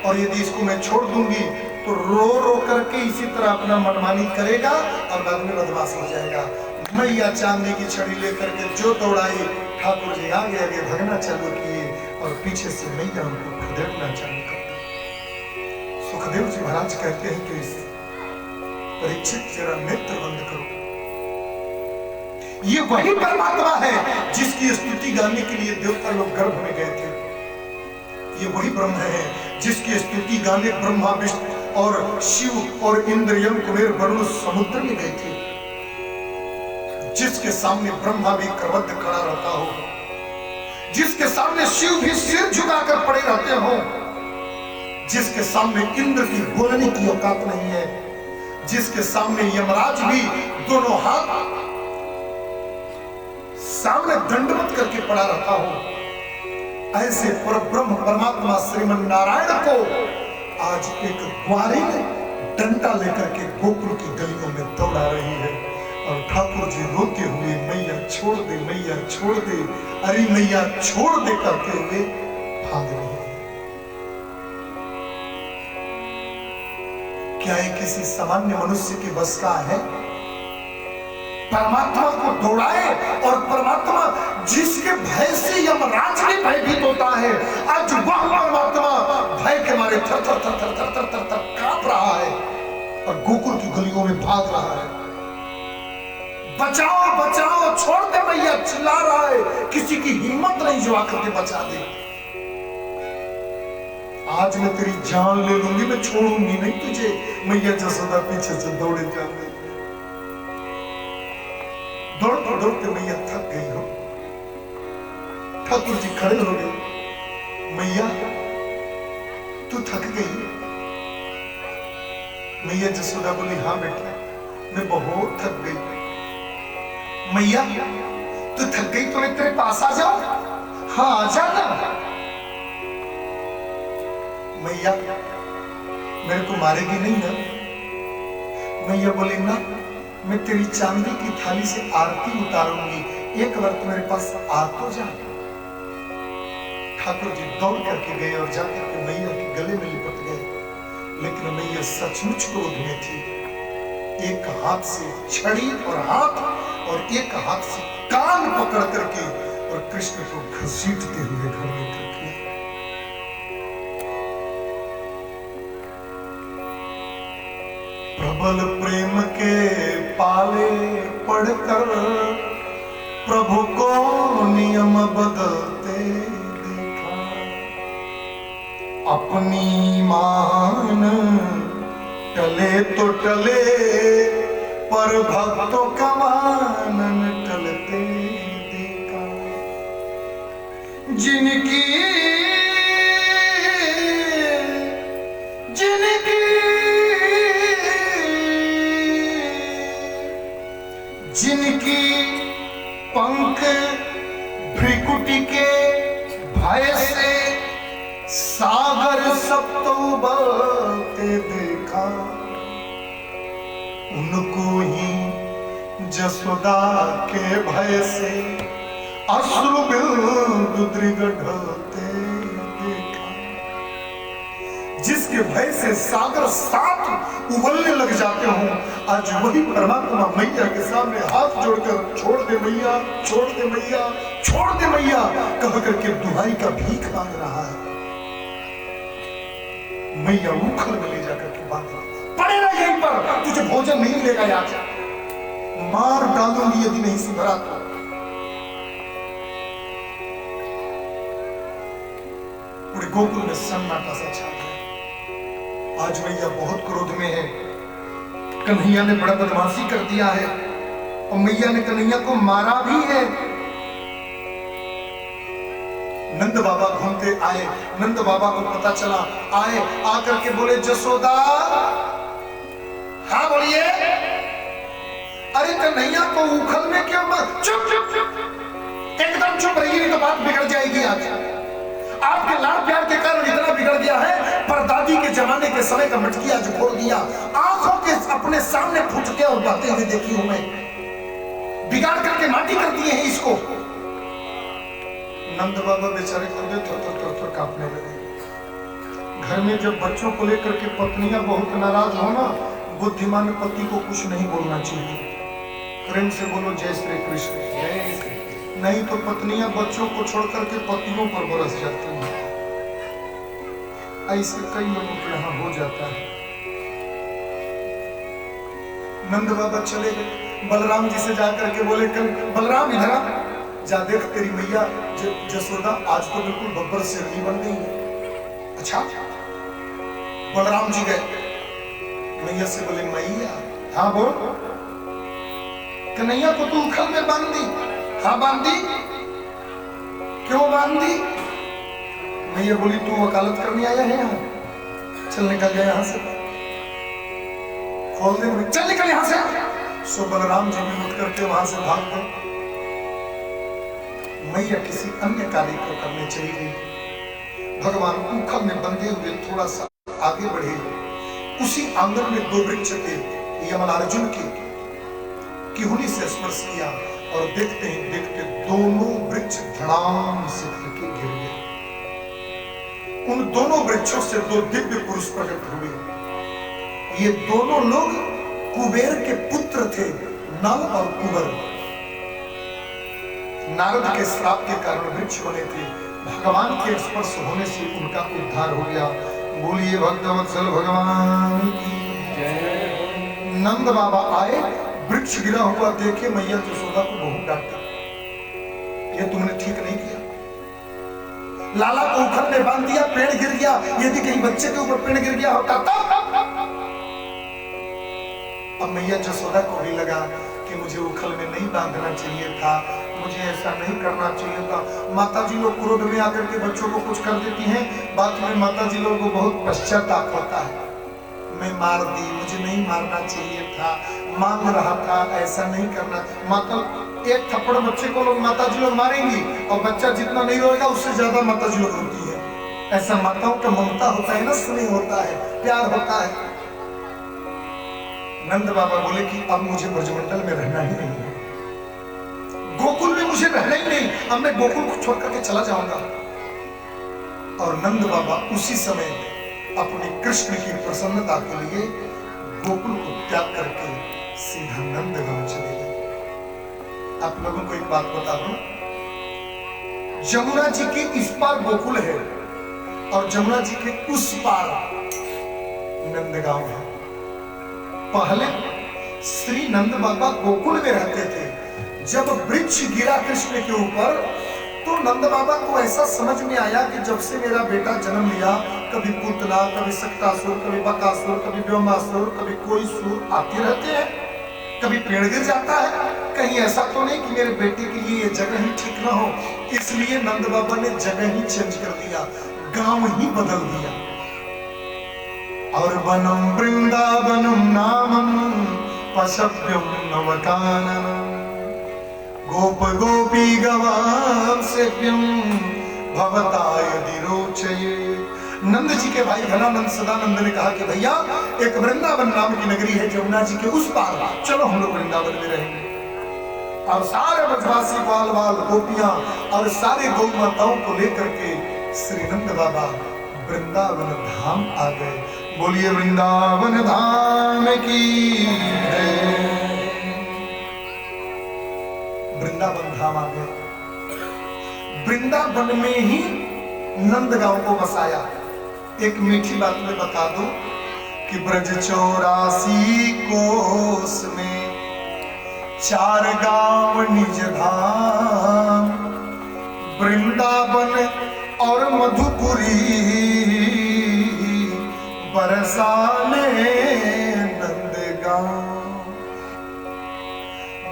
और यदि इसको मैं छोड़ दूंगी तो रो रो करके इसी तरह अपना मनमानी करेगा और बाद में बदमाश हो जाएगा। मैया चांदी की छड़ी लेकर के जो दौड़ाई, ठाकुर जी आगे आगे भगना चालू किए और पीछे से मैया उनको खदेड़ना चालू कर दी। सुखदेव जी महाराज कहते हैं कि इस परीक्षित जरा नेत्र बंद करो, ये वही परमात्मा है जिसकी स्तुति गाने के लिए देवता लोग गर्भ में गए थे। ये वही ब्रह्म है जिसकी स्तुति गाने ब्रह्मा विष्णु और शिव और इंद्र यम कुबेर वरुण समुद्र में गए थे। जिसके सामने ब्रह्मा भी करवद्ध खड़ा रहता हो, जिसके सामने शिव भी सिर झुकाकर पड़े रहते हो, जिसके सामने इंद्र की बोलने की औकात नहीं है, जिसके सामने यमराज भी दोनों हाथ सामने दंडवत करके पड़ा रहता हो, ऐसे परब्रह्म परमात्मा श्रीमन नारायण को आज एक ग्वारी डंडा लेकर के गोकुल की गलियों में दौड़ा रही है। और ठाकुर जी रोते हुए मैया छोड़ दे, मैया छोड़ दे, अरे मैया छोड़ दे करते हुए भाग रही है। क्या ये किसी सामान्य मनुष्य के बस का है? परमात्मा को दौड़ाए, और परमात्मा जिसके भय से यमराज भी भयभीत होता है, आज वह परमात्मा भय के मारे थर थर थर थर थर थर थर थर कांप रहा है और गोकुल की गलियों में भाग रहा है। बचाओ बचाओ, छोड़ दे मैया, चिल्ला रहा है। किसी की हिम्मत नहीं जो आकर के बचा दे। आज मैं तेरी जान ले लूंगी, मैं छोड़ूंगी नहीं तुझे। मैया जसोदा पीछे से दौड़े जा रही, दौड़ते दौड़ते मैया थक गई हो। ठाकुर जी खड़े हो गए, मैया तू थक गई? मैया जसोदा बोली हाँ बेटा, मैं बहुत थक गई। मैया तो थक गई तो मैं तेरे पास आ जाऊं? हाँ आ जाना। मैया मेरे को मारेगी नहीं ना? मैया बोले ना, मैं तेरी चांदी की थाली से आरती उतारूंगी, एक बार तू मेरे पास आ तो जा। ठाकुर जी दौड़ करके गए और जाकर के मैया के गले में लिपट गए, लेकिन मैया सचमुच क्रोध में थी। एक हाथ से छड़ी और हाथ और एक हाथ से कान पकड़ करके और कृष्ण को घसीटते हुए घर में कर दिया। प्रबल प्रेम के पाले पढ़कर प्रभु को नियम बदलते देखा, अपनी मान टले तो टले पर भक्तों का मान टलते देखा। जिनकी जिनकी जिनकी पंख भ्रिकुटी के भय से सागर सप्त उबलते देखा, उनको ही जसोदा के भय से अश्रु बिंदु दृढ़ ढलते देखा। जिसके भय से सागर साथ उबलने लग जाते हो, आज वही परमात्मा मैया के सामने हाथ जोड़कर छोड़ दे मैया, छोड़ दे मैया, छोड़ दे मैया कह करके दुहाई का भीख मांग रहा है। मैया उखल में ले जाकर के बांध पड़ेगा यहीं पर, तुझे भोजन नहीं मिलेगा, याद मार डालूंगी यदि नहीं सुधरा तो। पूरे गोकुल में सन्नाटा सा छा गया। आज मैया बहुत क्रोध में है। कन्हैया ने बड़ा बदमाशी कर दिया है और मैया ने कन्हैया को मारा भी है। नंद बाबा घूमते आए, नंद बाबा को पता चला, आए आकर के बोले जसोदा। हाँ बोलिए। अरे कन्हैया को उखल में क्यों मत? चुप चुप चुप, एकदम चुप रहिए, नहीं तो बात बिगड़ जाएगी। आज आपके लाड प्यार के कारण इतना बिगड़ गया है, परदादी के जमाने के समय का मटकी आज फोड़ दिया। आंखों के अपने सामने फुटके और बातें हुए देखी हूं मैं, बिगाड़ करके माटी कर दिए हैं इसको। नंद बाबा बेचारे खुदे थर कांपने लगे। घर में जब बच्चों को लेकर के पत्नियां बहुत नाराज हो ना, बुद्धिमान पति को कुछ नहीं बोलना चाहिए, प्रेम से बोलो जय श्री कृष्ण, जय श्री। नहीं तो पत्नियां बच्चों को छोड़ करके पतियों पर बरस जाती हैं। ऐसे कई लोगों के यहाँ हो जाता है। नंद बाबा चले गए, बलराम जी से जाकर के बोले कल बलराम इधर आ, जा देख तेरी मैया जसोदा आज तो बिल्कुल बब्बर शेरनी बन गई है। अच्छा। बलराम जी गए, मैया से बोले मैया। हाँ बोल। कन्हैया को तू उखल में बांध दी? हाँ बांध दी। क्यों बांध दी? मैया बोली तू वकालत करने आया है यहाँ, चल निकल गया यहाँ से, खोल दे, चल निकल यहाँ से। सो बलराम जी भी उठ करके वहां से भाग गए। मैया किसी अन्य कार्य को करने चली गई। भगवान उखल में बंधे हुए थोड़ा सा आगे बढ़े, उसी आंगन में दो वृक्ष थे, यमलार्जुन के किहुनी से स्पर्श किया और देखते ही देखते दोनों वृक्ष धड़ाम से करके गिर गए। उन दोनों वृक्षों से दो दिव्य पुरुष प्रकट हुए। ये दोनों लोग कुबेर के पुत्र थे, नल और कुबर। नारद के श्राप के कारण वृक्ष बने थे, भगवान के स्पर्श होने से उनका उद्धार हो गया। बोलिए भक्तवत्सल भगवान की जय। नंद बाबा आए, वृक्ष गिरा हुआ देखे, मैया जसोदा को बहुत डांटा, ये तुमने ठीक नहीं किया। लाला को उखल में बांध दिया, पेड़ गिर गया, यदि कहीं बच्चे के ऊपर पेड़ गिर गया होता तब। अब मैया जसोदा को भी लगा कि मुझे उखल में नहीं बांधना चाहिए था, मुझे ऐसा नहीं करना चाहिए था। माता जी लोग क्रोध में आकर के बच्चों को कुछ कर देती हैं, बाद में माता जी लोगों को बहुत पश्चाताप होता है, मैं मार दी, मुझे नहीं मारना चाहिए था, मांग रहा था, ऐसा नहीं करना। माता एक थप्पड़ बच्चे को लोग माताजी लोग मारेंगी और बच्चा जितना नहीं रोएगा उससे ज्यादा माताजी लोग रोती है। ऐसा माताओं का ममता होता है ना, स्नेह होता है, प्यार होता है। नंद बाबा बोले कि अब मुझे ब्रजमंडल में रहना ही नहीं है, गोकुल में मुझे रहना ही नहीं, अब मैं गोकुल को छोड़ करके चला जाऊंगा। और नंद बाबा उसी समय अपने कृष्ण की प्रसन्नता के लिए गोकुल को त्याग करके सीधा नंदगांव चले गए। आप लोगों को एक बात बता दूं, जमुना जी के इस पार गोकुल है और जमुना जी के उस पार नंदगांव है। पहले श्री नंद बाबा गोकुल में रहते थे। जब वृक्ष गिरा कृष्ण के ऊपर तो नंद बाबा को ऐसा समझ में आया कि जब से मेरा बेटा जन्म लिया, कभी पूतना, कभी सक्टासुर, कभी बकासुर, कभी व्योमासुर, कभी कोई सुर आते रहते हैं, कभी पेड़ गिर जाता है, कहीं ऐसा तो नहीं कि मेरे बेटे के लिए ये जगह ही ठीक ना हो। इसलिए नंद बाबा ने जगह ही चेंज कर दिया, गांव ही बदल दिया। और वनम वृंदावनम नामम पशव्यम नवकाननम गोप गोपी गवाम सेव्यम भवताय दिरोचये। नंद जी के भाई घनानंद सदानंद ने कहा कि भैया एक वृंदावन नाम की नगरी है जमुना जी के उस पार, चलो हम लोग वृंदावन में रहेंगे। और सारे ब्रजवासी बाल बाल गोपियां और सारे गौ माताओं को लेकर के श्री नंद बाबा वृंदावन धाम आ गए। बोलिए वृंदावन धाम की जय। वृंदावन धाम आ गए। वृंदावन में ही नंदगांव को बसाया। एक मीठी बात में बता दूं कि ब्रज 84 कोस में 4 गांव निज धाम, वृंदावन और मधुपुरी बरसाने नंदगांव।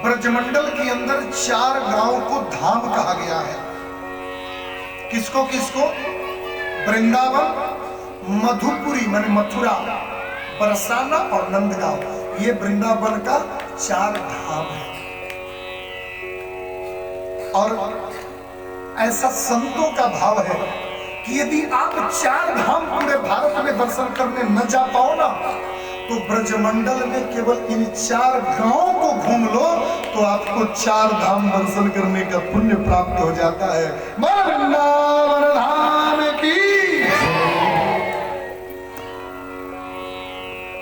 ब्रजमंडल के अंदर 4 गांव को धाम कहा गया है। किसको किसको? वृंदावन, मधुपुरी माने मथुरा, बरसाना और नंदगांव। ये वृंदावन का 4 धाम है। और ऐसा संतों का भाव है कि यदि आप 4 धाम पूरे भारत में दर्शन करने न जा पाओ ना, तो ब्रजमंडल में केवल इन 4 गांवों को घूम लो तो आपको 4 धाम दर्शन करने का पुण्य प्राप्त हो जाता है। वृंदावन धाम की।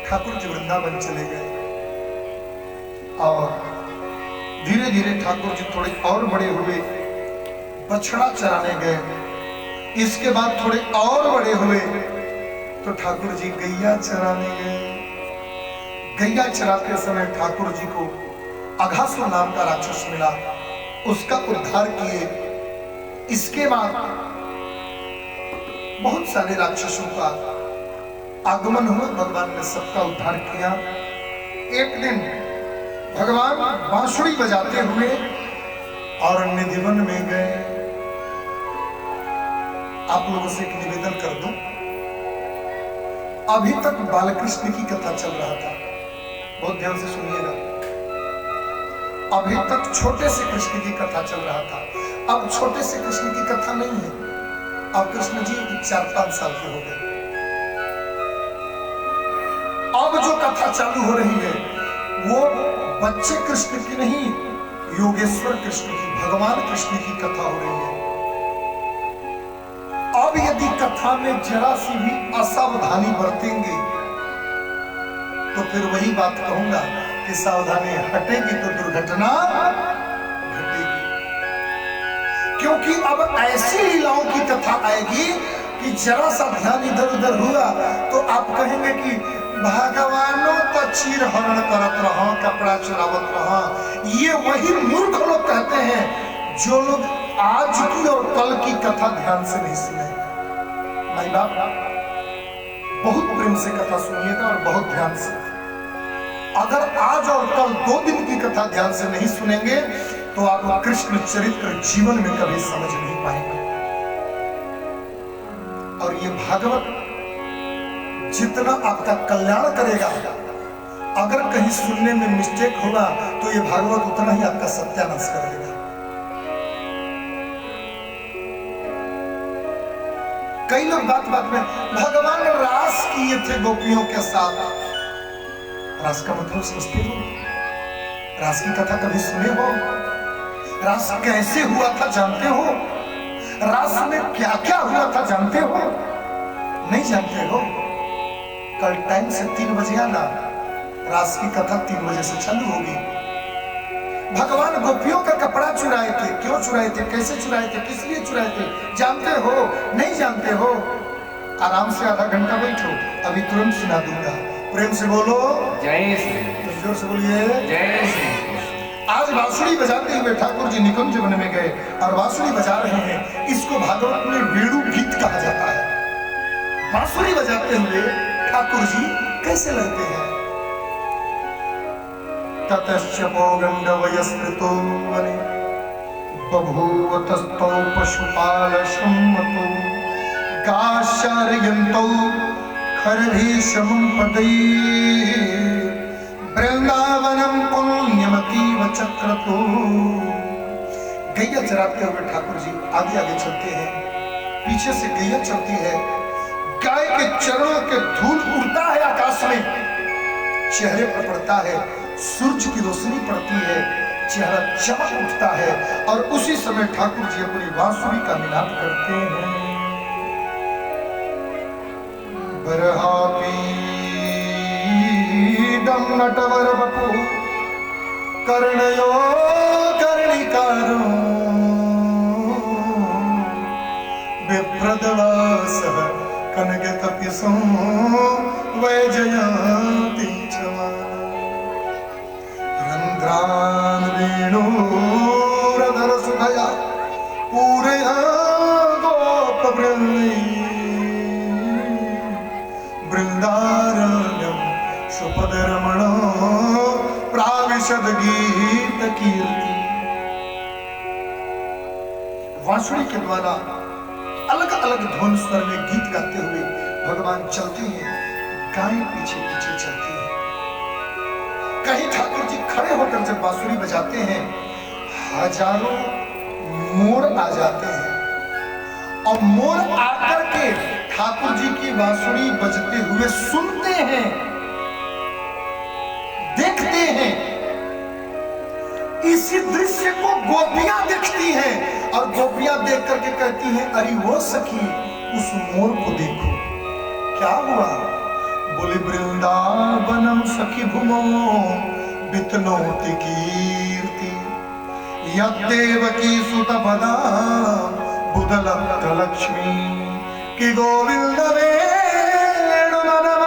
ठाकुर जी वृंदावन चले गए और धीरे धीरे ठाकुर जी थोड़े और बड़े हुए, बछड़ा चराने गए। इसके बाद थोड़े और बड़े हुए तो ठाकुर जी गैया चराने गए। गैया चराते समय ठाकुर जी को अघासुर नाम का राक्षस मिला, उसका उद्धार किए। इसके बाद बहुत सारे राक्षसों का आगमन हुआ, भगवान ने सबका उद्धार किया। एक दिन भगवान बांसुरी बजाते हुए और निधिवन में गए। आप लोगों से एक निवेदन कर दूं, अभी तक बालकृष्ण की कथा चल रहा था, बहुत ध्यान से सुनिएगा। अभी तक छोटे से कृष्ण की कथा चल रहा था। अब छोटे से कृष्ण की कथा नहीं है, अब कृष्ण जी 4-5 साल के हो गए। अब जो कथा चालू हो रही है वो बच्चे कृष्ण की नहीं, योगेश्वर कृष्ण की, भगवान कृष्ण की कथा हो रही है। अब यदि कथा में जरा सी भी असावधानी बरतेंगे तो फिर वही बात कहूंगा कि सावधानी हटेगी तो दुर्घटना घटेगी। क्योंकि अब ऐसी लीलाओं की कथा आएगी कि जरा सा ध्यान इधर उधर हुआ तो आप कहेंगे कि भगवानों तो चीर हरण करत रहो, कपड़ा चुरावत रहो। ये वही मूर्ख लोग कहते हैं जो लोग आज की और कल की कथा ध्यान से नहीं सुने। माई बाप बहुत प्रेम से कथा सुनिएगा और बहुत ध्यान से। अगर आज और कल 2 दिन की कथा ध्यान से नहीं सुनेंगे तो आप कृष्ण चरित्र जीवन में कभी समझ नहीं पाएंगे। और ये भागवत जितना आपका कल्याण करेगा, अगर कहीं सुनने में मिस्टेक होगा तो ये भागवत उतना ही आपका सत्यानाश कर देगा। कई लोग बात बात में भगवान रास किए थे गोपियों के साथ। रास का मतलब समझते हो? रास की कथा कभी सुने हो? रास कैसे हुआ था जानते हो? रास में क्या क्या हुआ था जानते हो? नहीं जानते हो? कल टाइम से 3 बजे आना, रास की कथा 3 बजे से चालू होगी। भगवान गोपियों का कपड़ा चुराए थे। क्यों चुराए थे? कैसे चुराए थे? किस लिए चुराए थे? जानते हो? नहीं जानते हो? आराम से आधा घंटा बैठो, अभी तुरंत सुना दूंगा। प्रेम से बोलो जय श्री कृष्ण। जोर से बोलिए जय श्री कृष्ण। आज बांसुरी बजाते हुए ठाकुर जी निकुंज वन में गए और बांसुरी बजा रहे हैं। इसको भागवत में वेणु गीत कहा जाता है। बांसुरी बजाते हुए ठाकुर जी कैसे लगते हैं? ततश्च पौगंडवयस्कृतो वने बभूव तस्थौ पशुपालशम्मतो गाश्चार्यन्तौ खरभीषमं पदैः वृंदावनम पुण्यमतीव चक्रतो। गैया चराते हुए ठाकुर जी आगे आगे चलते हैं, पीछे से गैया चलती है। गाय के चरणों के धूल उड़ता है आकाश में, चेहरे पर पड़ता है, सूरज की रोशनी पड़ती है, चेहरा चमक उठता है और उसी समय ठाकुर जी अपनी बांसुरी का मिलाप करते हैं। बरहापी दम नटवर बपू कर्णयो कर्णिकारो विप्रदवासः कनक कपिसं वैजयन्ती चमा रंध्रान वेणुरधर सुधया पूरया गोपवृन्दै वृंदारण्यम सुपदरमणो प्राविशद गीत कीर्ति। बांसुरी के द्वारा अलग अलग ध्वन स्वर में गीत गाते हुए भगवान चलते हैं, गाय पीछे पीछे चलती है। कहीं ठाकुर जी खड़े होकर जब बांसुरी बजाते हैं, हजारों मोर आ जाते हैं और मोर आकर के ठाकुर जी की बांसुरी बजते हुए सुनते हैं, देखते हैं। इसी दृश्य को गोपियां देखती हैं और गोपियां देख करके कहती हैं, अरे वो सखी उस मोर को देखो, क्या हुआ? बोले वृंदावनम सखी भूमो वितनोति कीर्ति यद्देवकी सुत पदा बुदलब्ध लक्ष्मी कि गोविंद वेणु मनव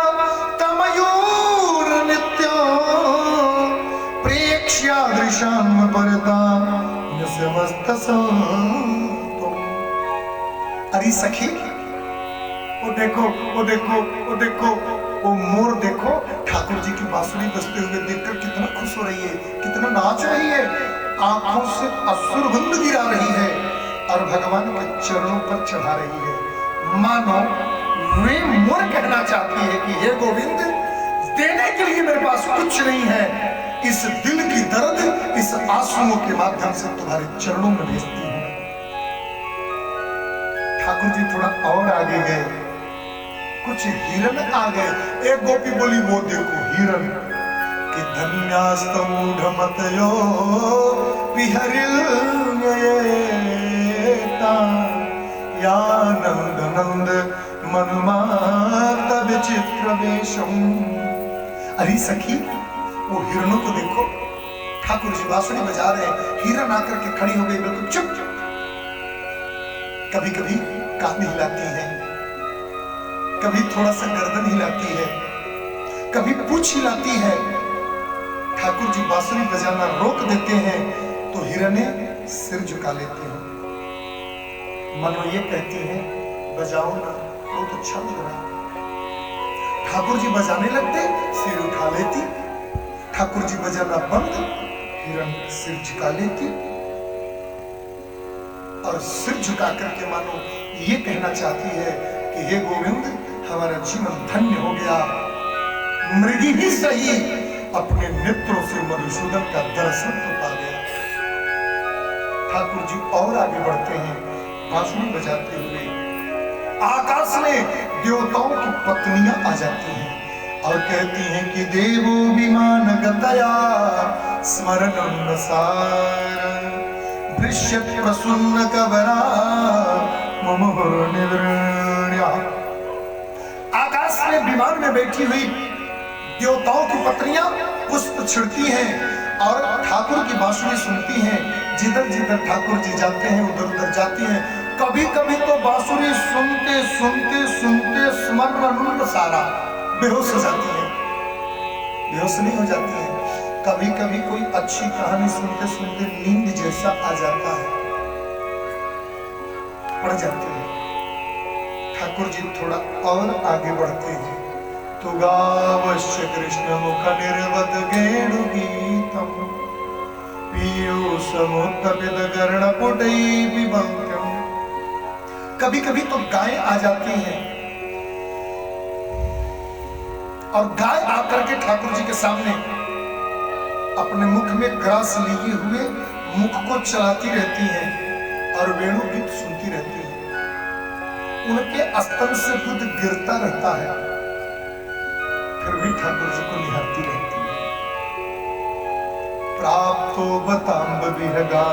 तमयूर नित्यो प्रेक्ष्यादृशाम परता समस्त संतो। अरे सखी वो देखो, वो देखो, वो देखो, वो मोर देखो, ठाकुर जी की बांसुरी बजते हुए देखकर कितना खुश हो रही है, कितना नाच रही है, आंखों से अश्रुबंध गिरा रही है और भगवान के चरणों पर चढ़ा रही है। मानो वे मोर कहना चाहती है कि हे गोविंद, देने के लिए मेरे पास कुछ नहीं है, इस दिल की दर्द इस आंसुओं के माध्यम से तुम्हारे चरणों में भेजती हूँ। ठाकुर जी थोड़ा और आगे गए, कुछ हिरण आ गए। एक गोपी बोली, वो देखो हिरण कि धन्यास्तमूढ़मतयो विहरिल्येता या नंद नंद मनुमात विचित्र वेशम। अरे सखी, वो हिरणों को देखो, ठाकुर जी बांसुरी बजा रहे हैं, हिरण आकर के खड़ी हो गई बिल्कुल चुप। कभी कभी कान हिलाती है, कभी थोड़ा सा गर्दन हिलाती है, कभी पूंछ हिलाती है। ठाकुर जी बांसुरी बजाना रोक देते हैं तो हिरने सिर झुका लेते हैं, मनो ये कहती है बजाओ ना, बहुत अच्छा लग रहा है। ठाकुर जी बजाने लगते, सिर उठा लेती। ठाकुर जी बजाना बंद, हिरण सिर झुका लेती और सिर झुका करके मानो ये कहना चाहती है कि हे गोविंद, हमारा जीवन धन्य हो गया। मृगी ही सही, अपने नेत्रों से मधुसूदन का दर्शन तो पा गया। ठाकुर जी और आगे बढ़ते हैं, बांसुरी बजाते हुए आकाश में देवताओं की पत्नियां आ जाती हैं और कहती हैं कि देवो विमान गतया स्मरणं सार दृश्य प्रसन्न कवरा मुमुहुर निवृण्य। आकाश में विमान में बैठी हुई देवताओं की पत्नियां पुष्प छिड़ती हैं और ठाकुर की बांसुरी सुनती हैं। जिधर जिधर ठाकुर जी जाते हैं उधर उधर जाती हैं। कभी कभी तो बांसुरी सुनते सुनते सुनते स्मरण सारा बेहोश हो जाती है, बेहोश नहीं हो जाती है। कभी कभी कोई अच्छी कहानी सुनते सुनते नींद जैसा आ जाता है, पड़ जाते हैं। ठाकुर जी थोड़ा और आगे बढ़ते हैं तो गावश्य कृष्ण मुख निर्वत गेणु गीतम पीयूषमुत्तपित कर्णपुटैः पिबन्त्यम्। कभी कभी तो गाय आ जाती हैं और गाय आकर के ठाकुर जी के सामने अपने मुख में ग्रास लिए हुए मुख को चलाती रहती हैं और वेणु गीत सुनती रहती हैं। उनके स्तन से दूध गिरता रहता है, फिर भी ठाकुर जी को निहारती रहती है। प्राप्तो बताम्ब विहगा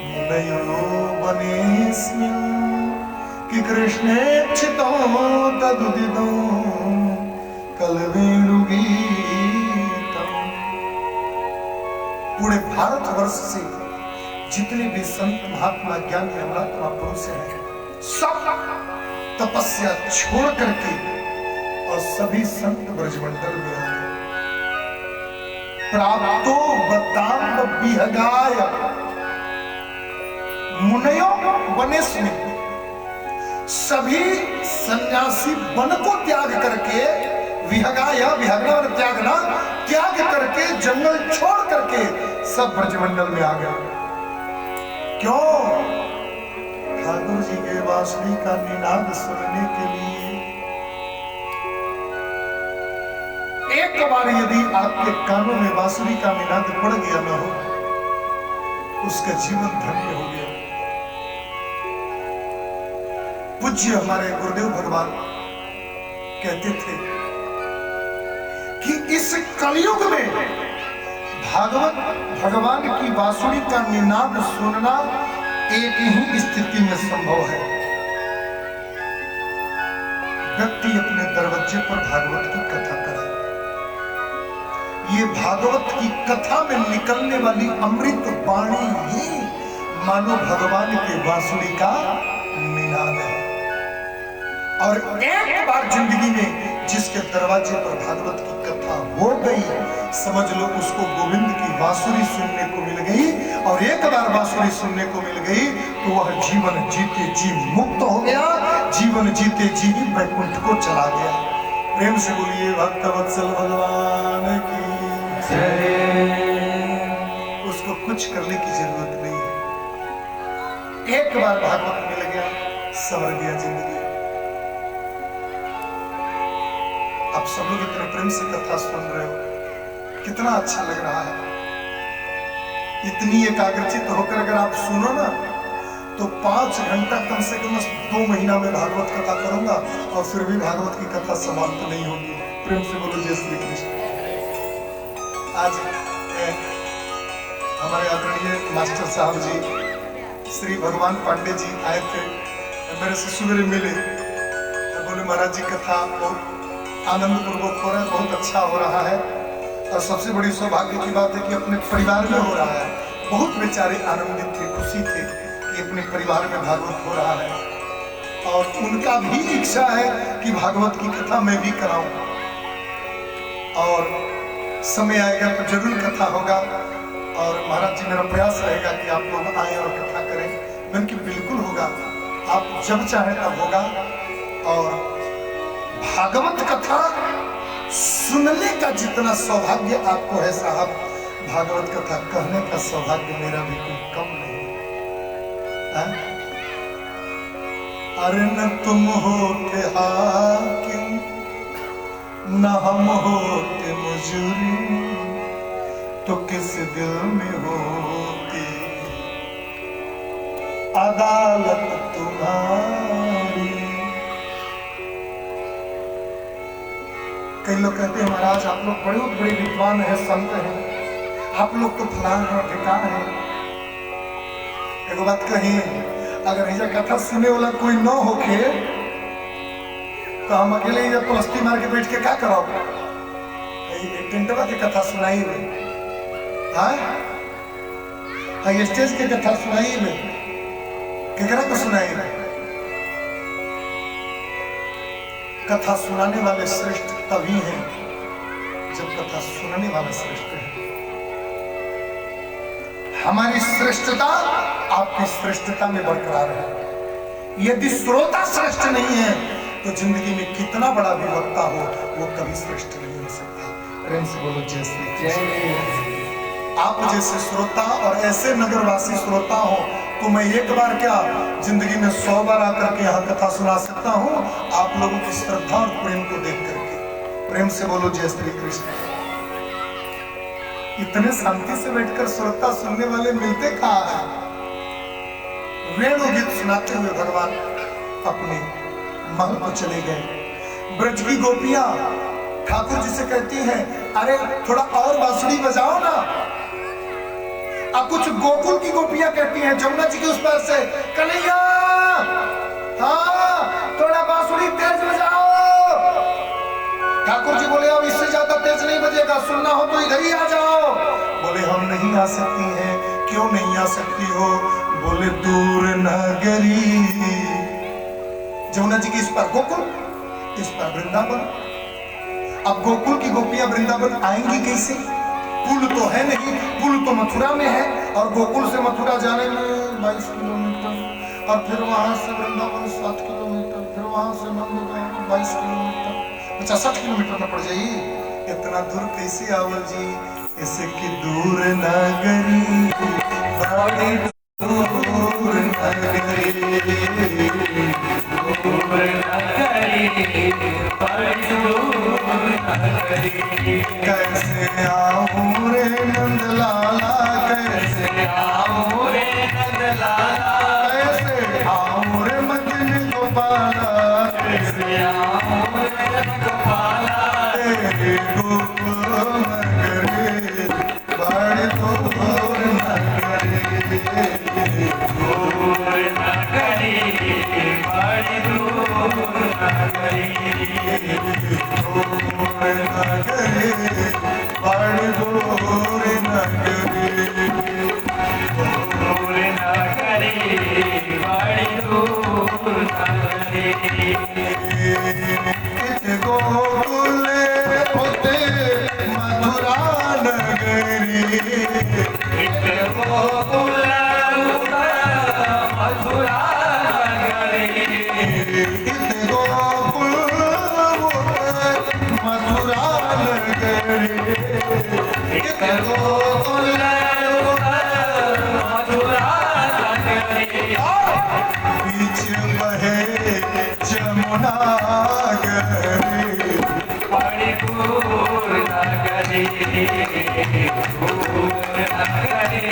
मुनयो वनेस्मिन् कि कृष्णेक्षितो तदुदितो कलवेणुगीतम्। पूरे भारतवर्ष से जितने भी संत महात्मा ज्ञानी अमरात्मा पुरुष हैं सब तपस्या छोड़ करके और सभी संत ब्रजमंडल में आए। प्राप्तो बताम्ब विहगाय मुनयो वनेस्मिन्, सभी सन्यासी वन को त्याग करके, विहगाय विहगना और त्यागना, त्याग करके जंगल छोड़ करके सब ब्रजमंडल में आ गए। क्यों? ठाकुर जी के बांसुरी का निनाद सुनने के लिए। एक बार यदि आपके कानों में बांसुरी का निनाद पड़ गया ना हो, उसका जीवन धन्य हो गया। पूज्य हमारे गुरुदेव भगवान कहते थे कि इस कलयुग में भागवत भगवान की बांसुरी का निनाद सुनना एक ही स्थिति में संभव है। व्यक्ति अपने दरवाजे पर भागवत की कथा करे, ये भागवत की कथा में निकलने वाली अमृत वाणी ही मानो भगवान के बांसुरी का निनाद है। और एक बार जिंदगी में जिसके दरवाजे पर भागवत की कथा हो गई, समझ लो उसको गोविंद की बांसुरी सुनने को मिल गई। और एक बार बांसुरी सुनने को मिल गई तो वह जीवन जीते जी मुक्त हो गया, जीवन जीते जी वैकुंठ को चला गया। प्रेम से बोलिए भक्तवत्सल भगवान की जय। उसको कुछ करने की जरूरत नहीं है, एक बार भागवत मिल गया, संवर गया जिंदगी। आप सब लोग इतने प्रेम से कथा सुन रहे हो, कितना अच्छा लग रहा है। इतनी एकाग्रचित होकर अगर आप सुनो ना तो 5 घंटा कम से कम 2 महीना में भागवत कथा करूंगा और फिर भी भागवत की कथा समाप्त नहीं होगी। प्रेम से बोलो जय श्री कृष्ण। आज हमारे आदरणीय मास्टर साहब जी श्री भगवान पांडे जी आए थे, मेरे से सवेरे मिले, बोले महाराज जी कथा बहुत आनंद पूर्वक हो रहा है, बहुत अच्छा हो रहा है। और सबसे बड़ी सौभाग्य की बात है कि अपने परिवार में हो रहा है। बहुत बेचारे आनंदित थे, खुशी थे कि अपने परिवार में भागवत हो रहा है। और उनका भी इच्छा है कि भागवत की कथा मैं भी कराऊं, और समय आएगा तो जरूर कथा होगा। और महाराज जी मेरा प्रयास रहेगा कि आप लोग आए और कथा करें। मैं कि बिल्कुल होगा, आप जब चाहे तब होगा। और भागवत कथा सुनने का जितना सौभाग्य आपको है साहब, भागवत कथा कहने का सौभाग्य मेरा भी कोई कम नहीं है। अरे न तुम हो के हाकिम न हम होते मुजरिम तो किस दिल में होती अदालत तुम्हारी। कई लोग कहते हैं महाराज आप लोग बड़े बड़े विद्वान हैं, संत हैं, आप लोग तो फलान है ठिकान है। एक बात कही, अगर ऐसा कथा सुने वाला कोई न होके तो हम अकेले जब प्लस्ती मार के बैठ के क्या करो, टेंटवा की कथा सुनाई में, हाँ स्टेज की कथा सुनाई में, केकरा को सुनाई में? कथा सुनाने वाले श्रेष्ठ तभी हैं जब कथा सुनने वाला श्रेष्ठ है। हमारी श्रेष्ठता आपकी श्रेष्ठता में बरकरार है। यदि श्रोता श्रेष्ठ नहीं है तो जिंदगी में कितना बड़ा भी वक्ता हो वो कभी श्रेष्ठ नहीं हो सकता। प्रेम से बोलो जय श्री कृष्ण। आप जैसे श्रोता और ऐसे नगरवासी श्रोता हो तो मैं एक बार क्या जिंदगी में 100 बार आकर के यहाँ कथा सुना सकता हूँ आप लोगों की श्रद्धा और प्रेम को देख करके। प्रेम से बोलो जय श्री कृष्ण। इतने शांति से बैठकर श्रोता सुनने वाले मिलते कहाँ हैं? वेणु गीत सुनाते हुए भगवान अपने महल को चले गए। ब्रज की गोपियां ठाकुर जी से कहती हैं, अरे थोड़ा और बांसुरी बजाओ ना। अब कुछ गोकुल की गोपियां कहती हैं जमुना जी के उस पार से, कन्हैया हाँ थोड़ा बांसुरी तेज बजाओ। ठाकुर जी बोले अब इससे ज्यादा तेज नहीं बजेगा, सुनना हो तो इधर ही आ जाओ। बोले हम नहीं आ सकती हैं। क्यों नहीं आ सकती हो? बोले दूर नगरी, जमुना जी की इस पर गोकुल, इस पर वृंदावन। अब गोकुल की गोपियां वृंदावन आएंगी कैसे? पुल तो है नहीं, पुल तो मथुरा में है और गोकुल से मथुरा जाने में 22 किलोमीटर और फिर वहां से वृंदावन 7 किलोमीटर, फिर वहां से नंदगांव 22 किलोमीटर, 60 किलोमीटर में पड़ जाइए। इतना दूर कैसे आवल जी? ऐसे की दूर नगरी, बड़ी दूर नगरी, दूर नगरी, बड़ी दूर नगरी। कैसे आऊं रे नंदलाला, कैसे आऊं रे नंदलाला, कैसे आऊं रे मदन गोपाला, कैसे आऊं रे गोपाला। तेरे गोकुल नगरी बड़ी दूर नगरी, दूर नगरी बड़ी दूर नगरी, दूर नगरी बड़ी दूर नगरी, दूर नगरी बड़ी दूर नगरी। गोकुल होते मथुरा नगरी, गोकुल मथुरा नगरी, गोकुल मथुरा नगरी, गोकुल मथुरा नगरी। बीच बहे जमुना गरी, बड़ी दूर नगरी, दूर नगरी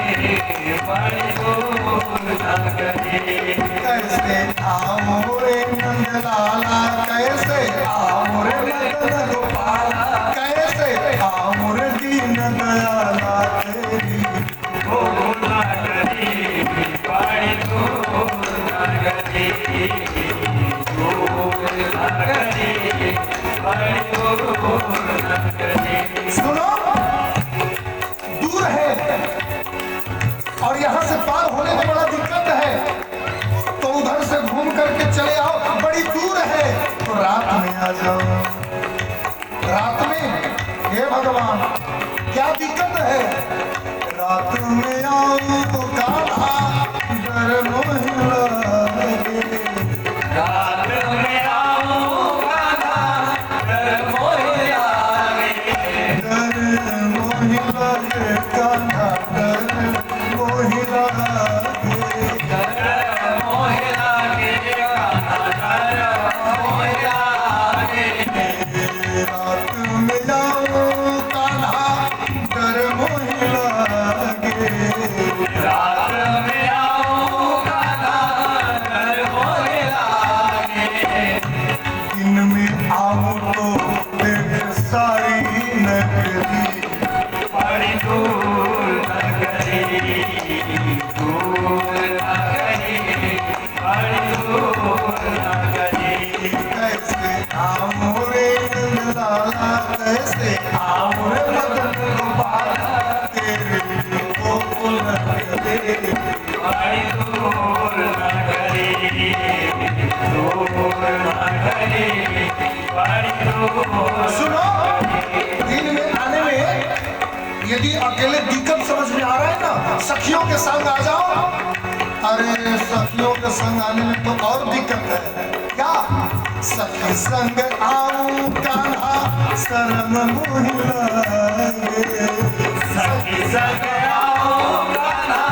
बड़ी दूर नगरी। कैसे आऊं रे नंदलाला, कैसे आऊं रे मदन गोपाला, कैसे आऊं रे दीन दयाला तेरी गोकुल नगरी बड़ी दूर नगरी, दूर नगरी बड़ी दूर नगरी। सुनो, दूर है और यहाँ से पार होने में बड़ा दिक्कत है, तो उधर से घूम करके चले आओ, बड़ी दूर है तो रात में आ जाओ। रात में हे भगवान क्या दिक्कत है? रात में आओ तो कान्हा डर मोहि लागे, रात में आओ कान्हा डर मोहि लागे, डर मोहि लागे कान्हा डर मोहि लागे, डर मोहि लागे कान्हा डर मोहि लागे। रात आमोरे लाला कैसे आमोरे मदन गोपाल तेरे गोकुल नगरी बड़ी दूर नगरी बड़ी दूर। सुनो, दिन में आने में यदि अकेले दिक्कत समझ में आ रहा है ना, सखियों के संग आ जाओ। अरे सखियों के संग आने में तो और दिक्कत है। क्या सखी संग आऊं कान्हा शर्म मोहि लागे, सखी संग आओ कान्हा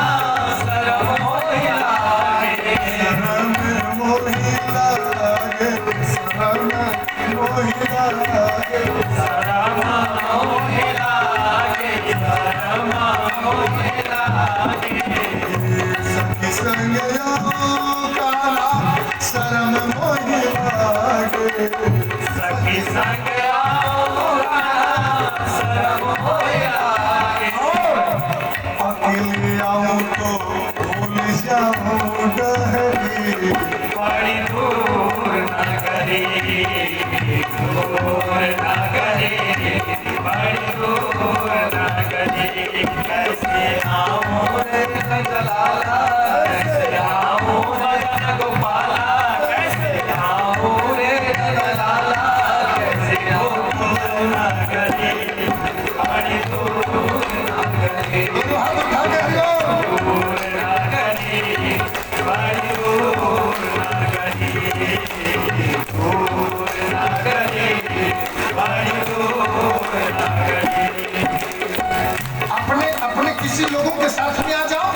शर्म मोहि लागे, शर्म मोहि लागे, शर्म मोहि लागे। शर्म मोहि लागे, शर्म मोहि लागे। सखी संग आऊं कान्हा शर्म मोहि लागे, सखी संग आओ कान्हा शर्म मोहि लागे। अकेले आऊं तो भूल जाऊं डहरी, बड़ी दूर नगरी बड़ी दूर नगरी। कैसे आऊं रे लाला, कैसे आऊं मदन गोपाला, कैसे आऊं रे लाला, कैसे गोकुल नगरी बड़ी दूर नगरी दोनों हाथ उठा के हरिओ। दूर नगरी बड़ी दूर नगरी दूर नगरी बड़ी दूर नगरी। अपने अपने किसी लोगों के साथ में आ जाओ।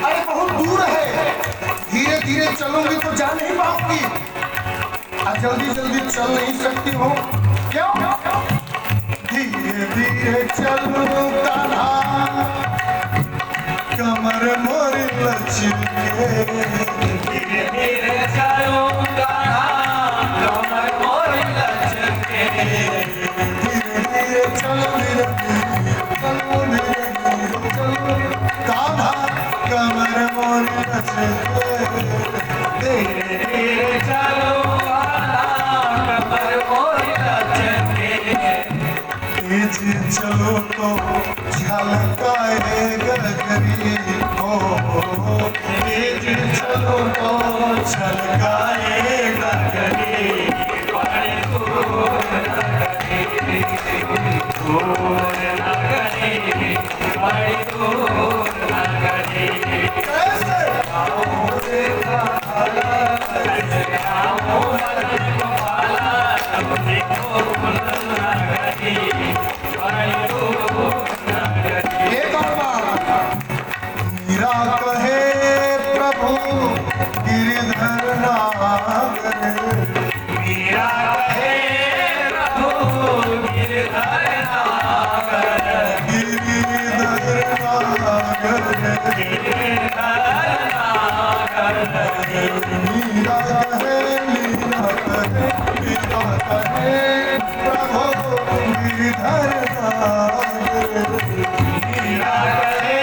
अरे बहुत दूर है, धीरे धीरे चलूंगी तो जा नहीं पाऊंगी, और जल्दी जल्दी चल नहीं सकती हो। क्यों? धीरे धीरे चलूं कान्हा कमर मोरी लचके, धीरे धीरे चलो कान्हा कमर मोरी लचके, धीरे धीरे चलो, धीरे धीरे चलो, धीरे धीरे चलो कान्हा कमर मोरी लचके। धीरे धीरे चलो कान्हा कमर मोरी लचके। तेज चलो तो झलकाए गगरी हो, तेज चलो तो झलकाए गगरी। बड़ी दूर नगरी दूर नगरी बड़ी दूर नगरी। कैसे आओ रे लाला, कैसे आओ मदन गोपाला, अपने गोकुल नगरी बड़ी दूर नगरी। एक और बात, मीरा कहे प्रभु गिरधर नागर, मीरा कहे प्रभु गिरधर नागर, गिरधर नागर, गिरधर नागर। मीरा कहे, मीरा कहे, मीरा कहे प्रभु गिरधर नागर। मीरा कहे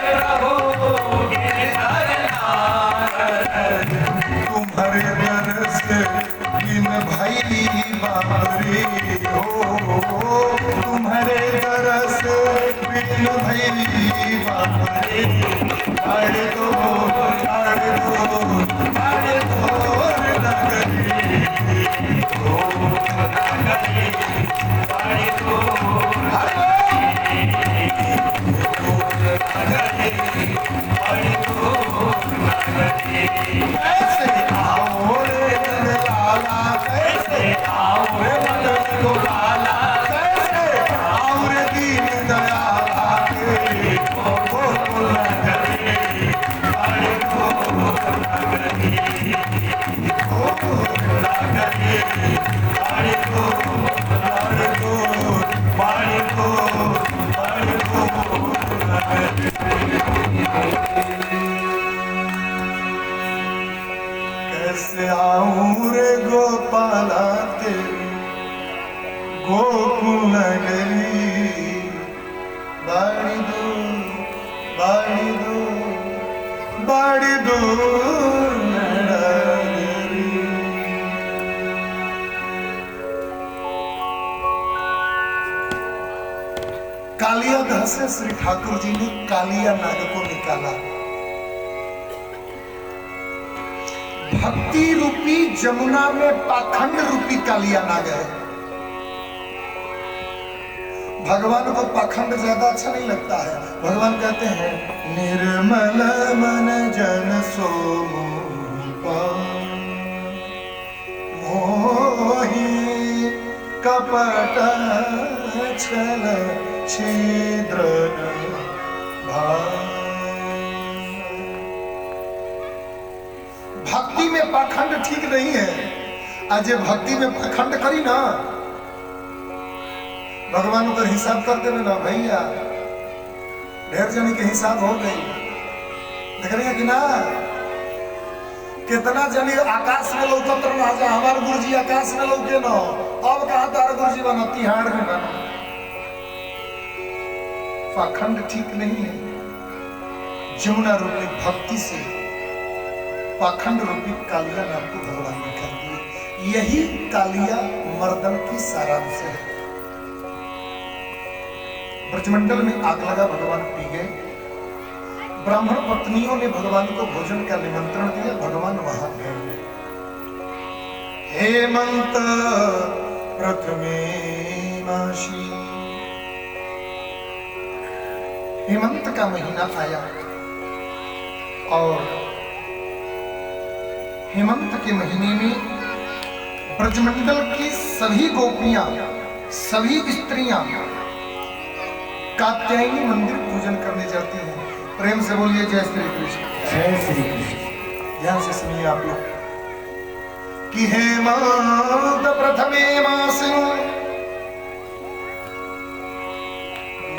प्रभु गिरधर नागर, तुम्हारे डर से बिन भई बाबरी हो, तुम्हारे डर से बिन भई बाबरी। आड़े दो नगरी, नगरी बड़ी दूर बड़ी दूर नगरी। कैसे आओ रे लाला, कैसे आओ रे मदन गोपाला, कैसे आओ रे दीन दयाला के गोकुल नगरी, बड़ी दूर नगरी गोकुल नगरी बड़ी दूर बड़ी दूर, बड़ी दूर बड़ी दूर नगरी। कैसे आऊं रे गोपाला तेरी गोकुल नगरी, बड़ी दूर, बड़ी दूर, बड़ी दूर नगरी। कालिया दह से श्री ठाकुर जी ने कालिया नाग को निकाला। भक्ति रूपी जमुना में पाखंड रूपी कालिया नाग है। भगवान को पाखंड ज्यादा अच्छा नहीं लगता है। भगवान कहते हैं निर्मल मन जन सो मोहि कपट छल छिद्र भक्ति में पाखंड ठीक नहीं है। आज भक्ति में पाखंड करी ना, भगवान को हिसाब कर देवे ना भैया, ढेर जने के हिसाब हो गई। देख रही है कि ना, कितना जने आकाश में लौकत रहा जा। हमारे गुरुजी आकाश में लौके ना, अब कहा तार गुरुजी बना तिहाड़ में बना। पाखंड ठीक नहीं है। जमुना रूपी भक्ति से पाखंड रूपी कालिया नाग को भगवान ने कर दिया। यही कालिया मर्दन की सारांश है। ब्रजमंडल में आग लगा, भगवान पी गए। ब्राह्मण पत्नियों ने भगवान को भोजन का निमंत्रण दिया, भगवान वहां गए। हेमंत प्रथमे मासी, हेमंत का महीना आया और हेमंत के महीने में ब्रजमंडल की सभी गोपियां, सभी स्त्रियां कात्यायनी मंदिर पूजन करने जाती हैं। प्रेम से बोलिए जय श्री कृष्ण। जय श्री कृष्ण। ध्यान से सुनिए आप लोग कि हेमंत प्रथमे मासि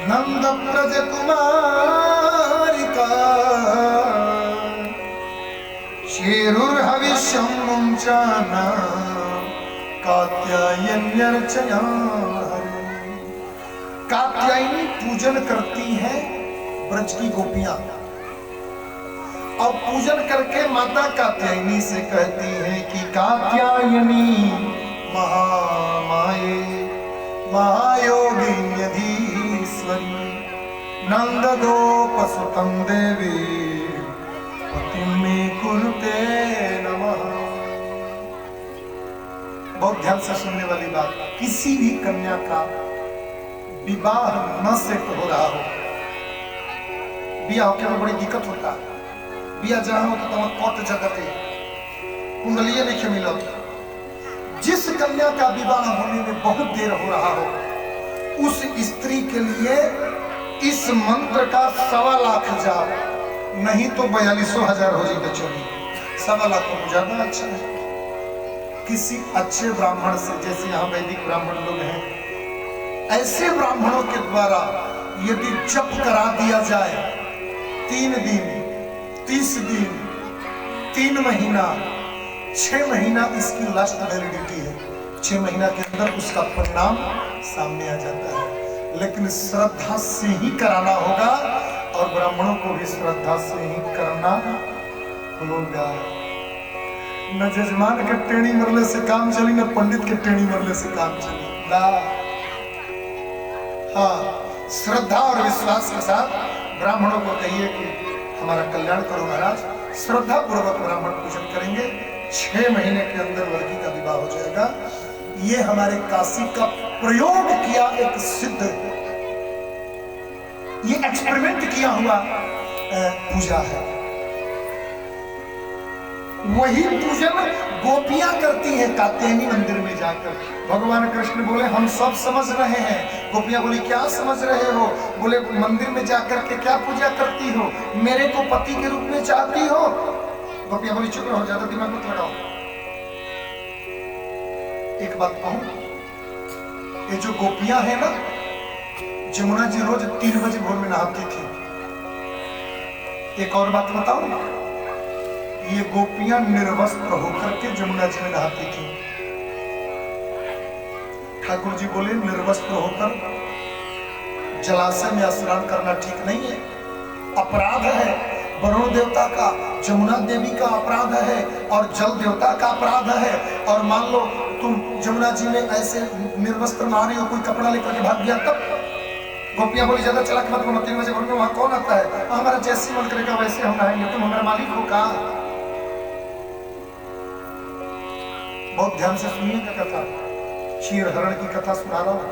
नंद ब्रज कुमारिका शेरुर्हविष्यं मुञ्चाना कात्यायन्यर्चया। कात्यायनी पूजन करती है ब्रज की गोपियां, और पूजन करके माता कात्यायनी से कहती है कि कात्यायनी महामाये महायोगिन्यधीश्वरी नंद गोपसुतं देवी पतिं मे कुरुते नमः। बहुत ध्यान से सुनने वाली बात, किसी भी कन्या का विवाह न सेट हो रहा हो, बिया होके में बड़ी दिक्कत होता है। बिया जहां होता तो कोट जगते कुंडलिये नहीं मिलत। जिस कन्या का विवाह होने में बहुत देर हो रहा हो, उस स्त्री के लिए इस मंत्र का 1.25 लाख जाप, नहीं तो 42,000 हो जाएगा। चलिए 1.25 लाख को ज्यादा अच्छा है। किसी अच्छे ब्राह्मण से, जैसे यहाँ वैदिक ब्राह्मण लोग हैं, ऐसे ब्राह्मणों के द्वारा यदि जप करा दिया जाए 3 दिन, 30 दिन, 3 महीना, 6 महीना इसकी लास्ट वैलिडिटी है। 6 महीना के अंदर उसका परिणाम सामने आ जाता है। लेकिन श्रद्धा से ही कराना होगा, और ब्राह्मणों को भी श्रद्धा से ही करना होगा। न जजमान के टेढ़ी मरले से काम चली, न पंडित के टेढ़ी मरले से काम चली। ला हाँ, श्रद्धा और विश्वास के साथ ब्राह्मणों को कहिए कि हमारा कल्याण करो महाराज। श्रद्धा पूर्वक ब्राह्मण पूजन करेंगे, 6 महीने के अंदर लड़की का विवाह हो जाएगा। ये हमारे काशी का प्रयोग किया एक सिद्ध, ये एक्सपेरिमेंट किया हुआ पूजा है। वही पूजन गोपियां करती हैं कात्यायनी मंदिर में जाकर। भगवान कृष्ण बोले हम सब समझ रहे हैं। गोपियां बोली क्या समझ रहे हो? बोले मंदिर में जाकर के क्या पूजा करती हो? मेरे को पति के रूप में चाहती हो? गोपियां बोली चुप रहो, ज्यादा दिमाग मत लगाओ। एक बात कहूं, ये जो गोपियां हैं ना, जमुना जी रोज 3 बजे भोर में नहाती थी। एक और बात बताओ ना, ये गोपियां निर्वस्त्र होकर के जमुना जी में नहाती थी। ठाकुर जी बोले निर्वस्त्र होकर जलाशय में स्नान करना ठीक नहीं है, अपराध है। वरुण देवता का, जमुना देवी का अपराध है, और जल देवता का अपराध है। और मान लो तुम जमुना जी में ऐसे निर्वस्त्र नहा रही हो, कोई कपड़ा लेकर के भाग गया, तब गोपियां बोली ज्यादा चलाक मत बनो, 3 बजे घर में वहां कौन आता है? हमारा जैसे मन करेगा वैसे हम आएंगे, तुम हमारा मालिक हो का? बहुत ध्यान से सुनिएगा कथा, क्षीर हरण की कथा सुना रहा हूं।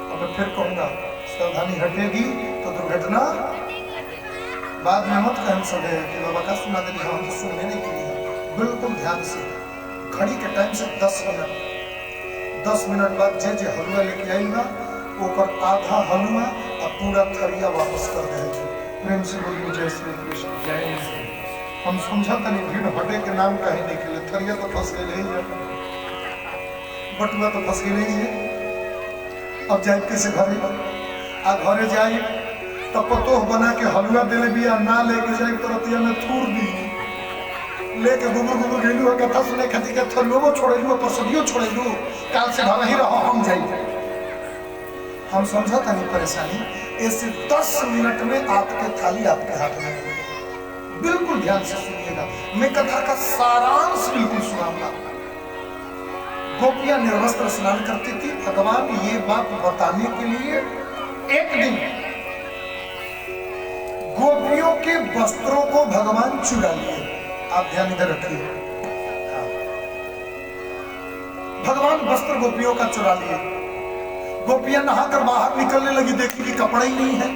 और मैं फिर कहूंगा सावधानी हटेगी तो दुर्घटना बाद में मत कहन सके कि बाबा का सुना दे, हम तो सुनने नहीं के लिए। बिल्कुल ध्यान से, घड़ी के टाइम से 10 मिनट बाद जे जे हलवा लेके आई ना ओकर आधा हलवा और पूरा थरिया वापस कर दे। प्रेम से बोलिए जय श्री कृष्ण। जय श्री। हम समझा तनी भीड़ हटे के नाम कहीं नहीं के लिए, थरिया तो फंस गए है, बटुआ तो फंस गए है। अब जाए कैसे घरे, आ घरे जाए तो पतोह बना के हलवा दिले बिया, ना लेके जाए तो रतिया में थूर दी, लेके गुबुर गेलू कथा सुने खातिर के थलुओ छोड़ेलू, प्रसदियो छोड़ेलू, काल से ढल ही रहो हम जाई। हम समझा था नहीं परेशानी, ऐसे 10 मिनट में आपके थाली आपके हाथ में है। बिल्कुल ध्यान से सुनिएगा, मैं कथा का सारांश बिल्कुल सुनाऊंगा। गोपियां निर्वस्त्र स्नान करती थी। भगवान ये बात बताने के लिए एक दिन गोपियों के वस्त्रों को भगवान चुरा लिए। आप ध्यान इधर रखिए, भगवान वस्त्र गोपियों का चुरा लिए। गोपियां नहाकर बाहर निकलने लगी, देखी कि कपड़ा ही नहीं है।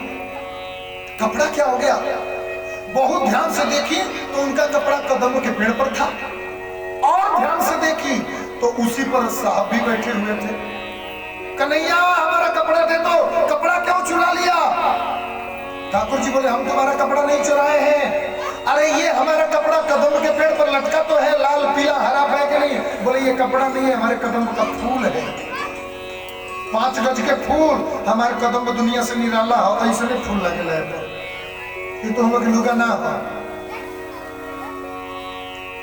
कपड़ा क्या हो गया? बहुत ध्यान से देखी तो उनका कपड़ा कदम के पेड़ पर था, और ध्यान से देखी तो उसी पर साहब भी बैठे हुए थे। कन्हैया हमारा कपड़ा दे दो, कपड़ा क्यों चुरा लिया? ठाकुर जी बोले हम तुम्हारा कपड़ा नहीं चुराए हैं। अरे ये हमारा कपड़ा कदम के पेड़ पर लटका तो है, लाल पीला हरा है कि नहीं? बोले ये कपड़ा नहीं है, हमारे कदम का फूल है, 5 गज के फूल हमारे कदम दुनिया से निराला हो, ऐसे नहीं फूल लगे लगे, ये तो हम लोग लुगा ना हो।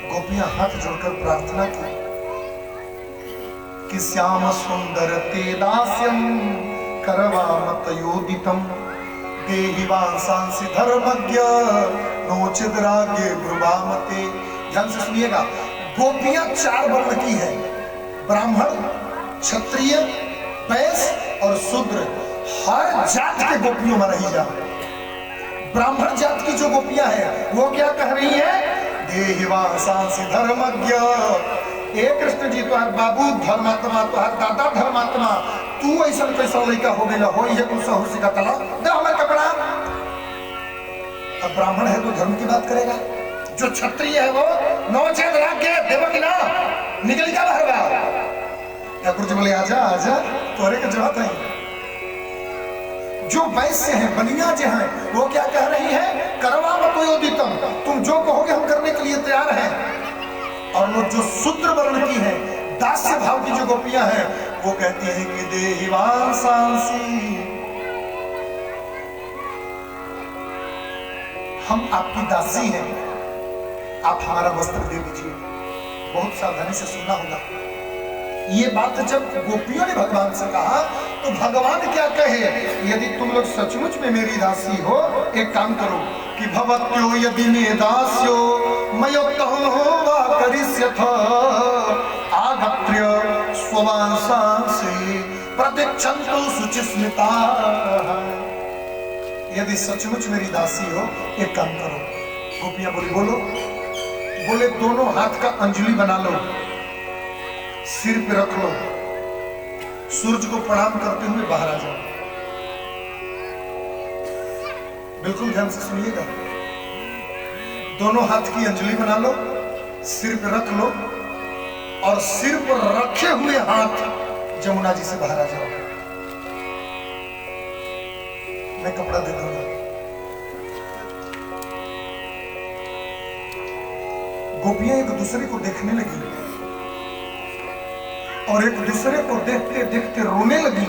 गोपियां हाथ जोड़कर प्रार्थना की कि श्याम सुंदर ते दास्यम करवामतयोदितम देहि वांसांसि धर्मज्ञ नोचिद्राग्ये ब्रुवामते। ध्यान से सुनिएगा, गोपियां 4 वर्ण की है, ब्राह्मण, क्षत्रिय, वैश्य और शूद्र। हर जात के गोपियों में रही जा। ब्राह्मण जात की जो गोपियां हैं वो क्या कह रही है? देहि वांसांसि धर्मज्ञ। ए कृष्ण जी तो बाबू धर्मात्मा, तो दादा धर्मात्मा, तू ऐसा कैसा लड़का हो गया हो, ये कुछ सहूर सिखा तला दे हमारे कपड़ा। अब ब्राह्मण है तो धर्म की बात करेगा, जो क्षत्रिय है वो नौचेद राग के देवो की ना निकल क्या बाहर। ठाकुर जी बोले आजा आजा, तोरे के जवाब है। जो वैश्य हैं, बनिया जो हैं, वो क्या कह रही है? करवा मतोदितम, तुम जो कहोगे हम करने के लिए तैयार हैं। और वो जो शूद्र वर्ण की है, दास्य भाव की जो गोपियां हैं, वो कहती हैं कि देहि वांसांसि, हम आपकी दासी हैं, आप हमारा वस्त्र दे दीजिए। बहुत सावधानी से सुनना होगा। ये बात जब गोपियों ने भगवान से कहा तो भगवान क्या कहे? यदि तुम लोग सचमुच में मेरी दासी हो, एक काम करो कि भवत्यो यदि मे दास्यो मयोक्तहो वा करिष्यथ आगत्य स्ववांसांसि प्रतिक्षन्तु शुचिस्मिता। यदि सचमुच मेरी दासी हो, एक काम करो। गोपियां बोली बोलो। बोले दोनों हाथ का अंजलि बना लो, सिर पे रख लो, सूरज को प्रणाम करते हुए बाहर आ जाओ। बिल्कुल ध्यान से सुनिएगा, दोनों हाथ की अंजलि बना लो, सिर पे रख लो, और सिर पर रखे हुए हाथ जमुना जी से बाहर आ जाओ। मैं कपड़ा दे दूंगा। गोपियां एक दूसरे को देखने लगी और एक दूसरे को देखते देखते रोने लगी,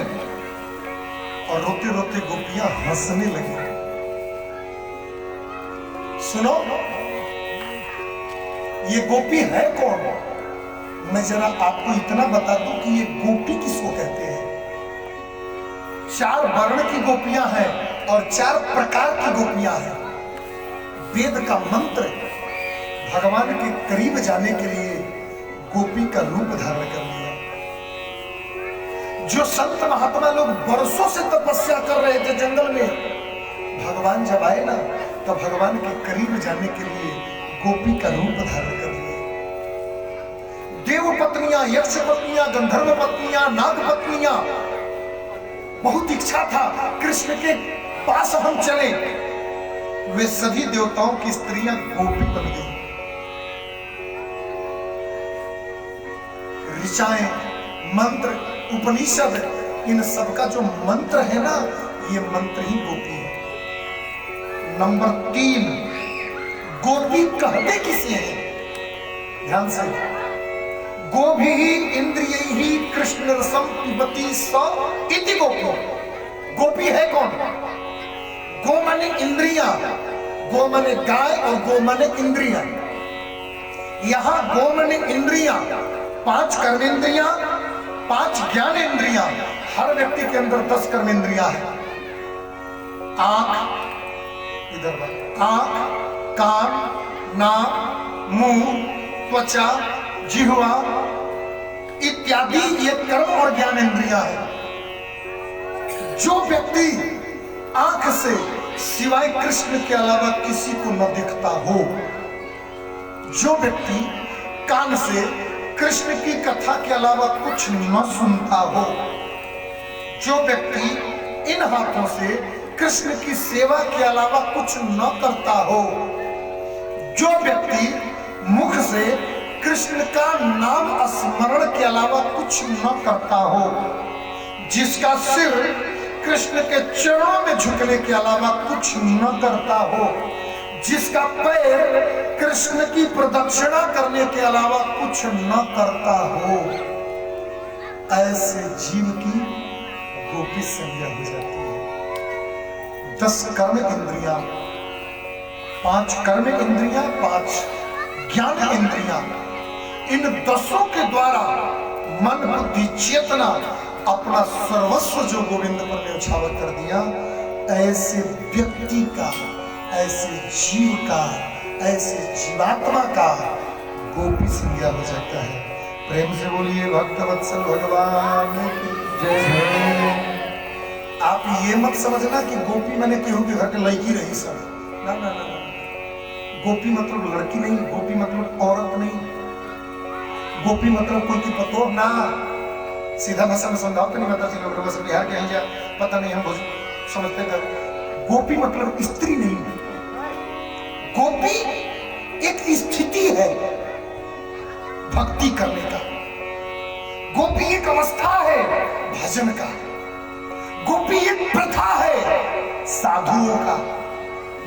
और रोते रोते गोपियां हंसने लगी। सुनो, ये गोपी है कौन? मैं जरा आपको इतना बता दूं कि ये गोपी किसको कहते हैं। 4 वर्ण की गोपियां हैं और 4 प्रकार की गोपियां हैं। वेद का मंत्र भगवान के करीब जाने के लिए गोपी का रूप धारण कर लिया। जो संत महात्मा लोग बरसों से तपस्या कर रहे थे जंगल में, भगवान जब आए ना तो भगवान के करीब जाने के लिए गोपी का रूप धारण कर लिए। देव पत्नियां, यक्ष पत्नियां, गंधर्व पत्नियां, नाग पत्नियां, बहुत इच्छा था कृष्ण के पास हम चले। वे सभी देवताओं की स्त्रियां गोपी बन गई। ऋचाएं, मंत्र, उपनिषद, इन सबका जो मंत्र है ना, ये मंत्र ही गोपी है। नंबर 3, गोपी कहते किसे हैं? ध्यान से, गोभी इंद्रियैहि कृष्ण रसम पिबति स इति गोपी। गोपी है कौन? गो माने इंद्रियां, गो माने गाय और गो माने इंद्रियां। यहां गो माने इंद्रियां, 5 कर्मेंद्रियां, 5 ज्ञानेंद्रियां। हर व्यक्ति के अंदर 10 कर्मेंद्रियां हैं। आंख, इधर आंख, कान, नाक, मुंह, त्वचा, जिह्वा इत्यादि ये कर्म और ज्ञानेंद्रियां हैं। जो व्यक्ति आंख से सिवाय कृष्ण के अलावा किसी को न देखता हो, जो व्यक्ति कान से कृष्ण की कथा के अलावा कुछ न सुनता हो, जो व्यक्ति इन हाथों से कृष्ण की सेवा के अलावा कुछ न करता हो, जो व्यक्ति मुख से कृष्ण का नाम स्मरण के अलावा कुछ न करता हो, जिसका सिर कृष्ण के चरणों में झुकने के अलावा कुछ न करता हो, जिसका पैर कृष्ण की प्रदक्षिणा करने के अलावा कुछ न करता हो, ऐसे जीव की गोपी संज्ञा हो जाती है। 10 कर्म इंद्रियां, 5 कर्म इंद्रियां, 5 ज्ञान इंद्रियां, इन 10 के द्वारा मन, बुद्धि, चेतना अपना सर्वस्व जो गोविंद पर न्यौछावर कर दिया, ऐसे व्यक्ति का, ऐसे जीव का, ऐसे जीवात्मा का गोपी संज्ञा हो जाता है। प्रेम से बोलिए भक्तवत्सल भगवान की जय। आप ये मत समझना कि गोपी मैंने केहू के घर के लड़की रही सब, ना ना ना। गोपी मतलब लड़की नहीं, गोपी मतलब औरत नहीं, गोपी मतलब कोई की पतोह ना। सीधा भाषा में समझाओ तो नहीं पता चलो, बस बिहार के हैं पता नहीं, हम समझते थे। गोपी मतलब स्त्री नहीं, गोपी एक स्थिति है भक्ति करने का, गोपी एक अवस्था है भजन का, गोपी एक प्रथा है साधुओं का,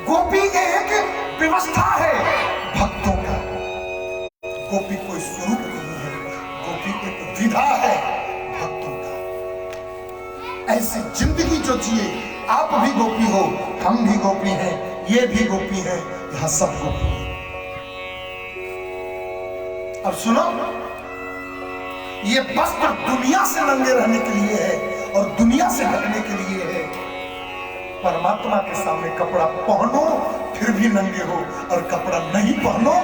गोपी एक व्यवस्था है भक्तों का। गोपी कोई स्वरूप नहीं है, गोपी एक विधा है भक्तों का। ऐसी जिंदगी जो जिए, आप भी गोपी हो, हम भी गोपी हैं, ये भी गोपी है, यहां सब गोपी है। अब सुनो, ये वस्त्र दुनिया से नंगे रहने के लिए है और दुनिया से ढकने के लिए है। परमात्मा के सामने कपड़ा पहनो फिर भी नंगे हो, और कपड़ा नहीं पहनो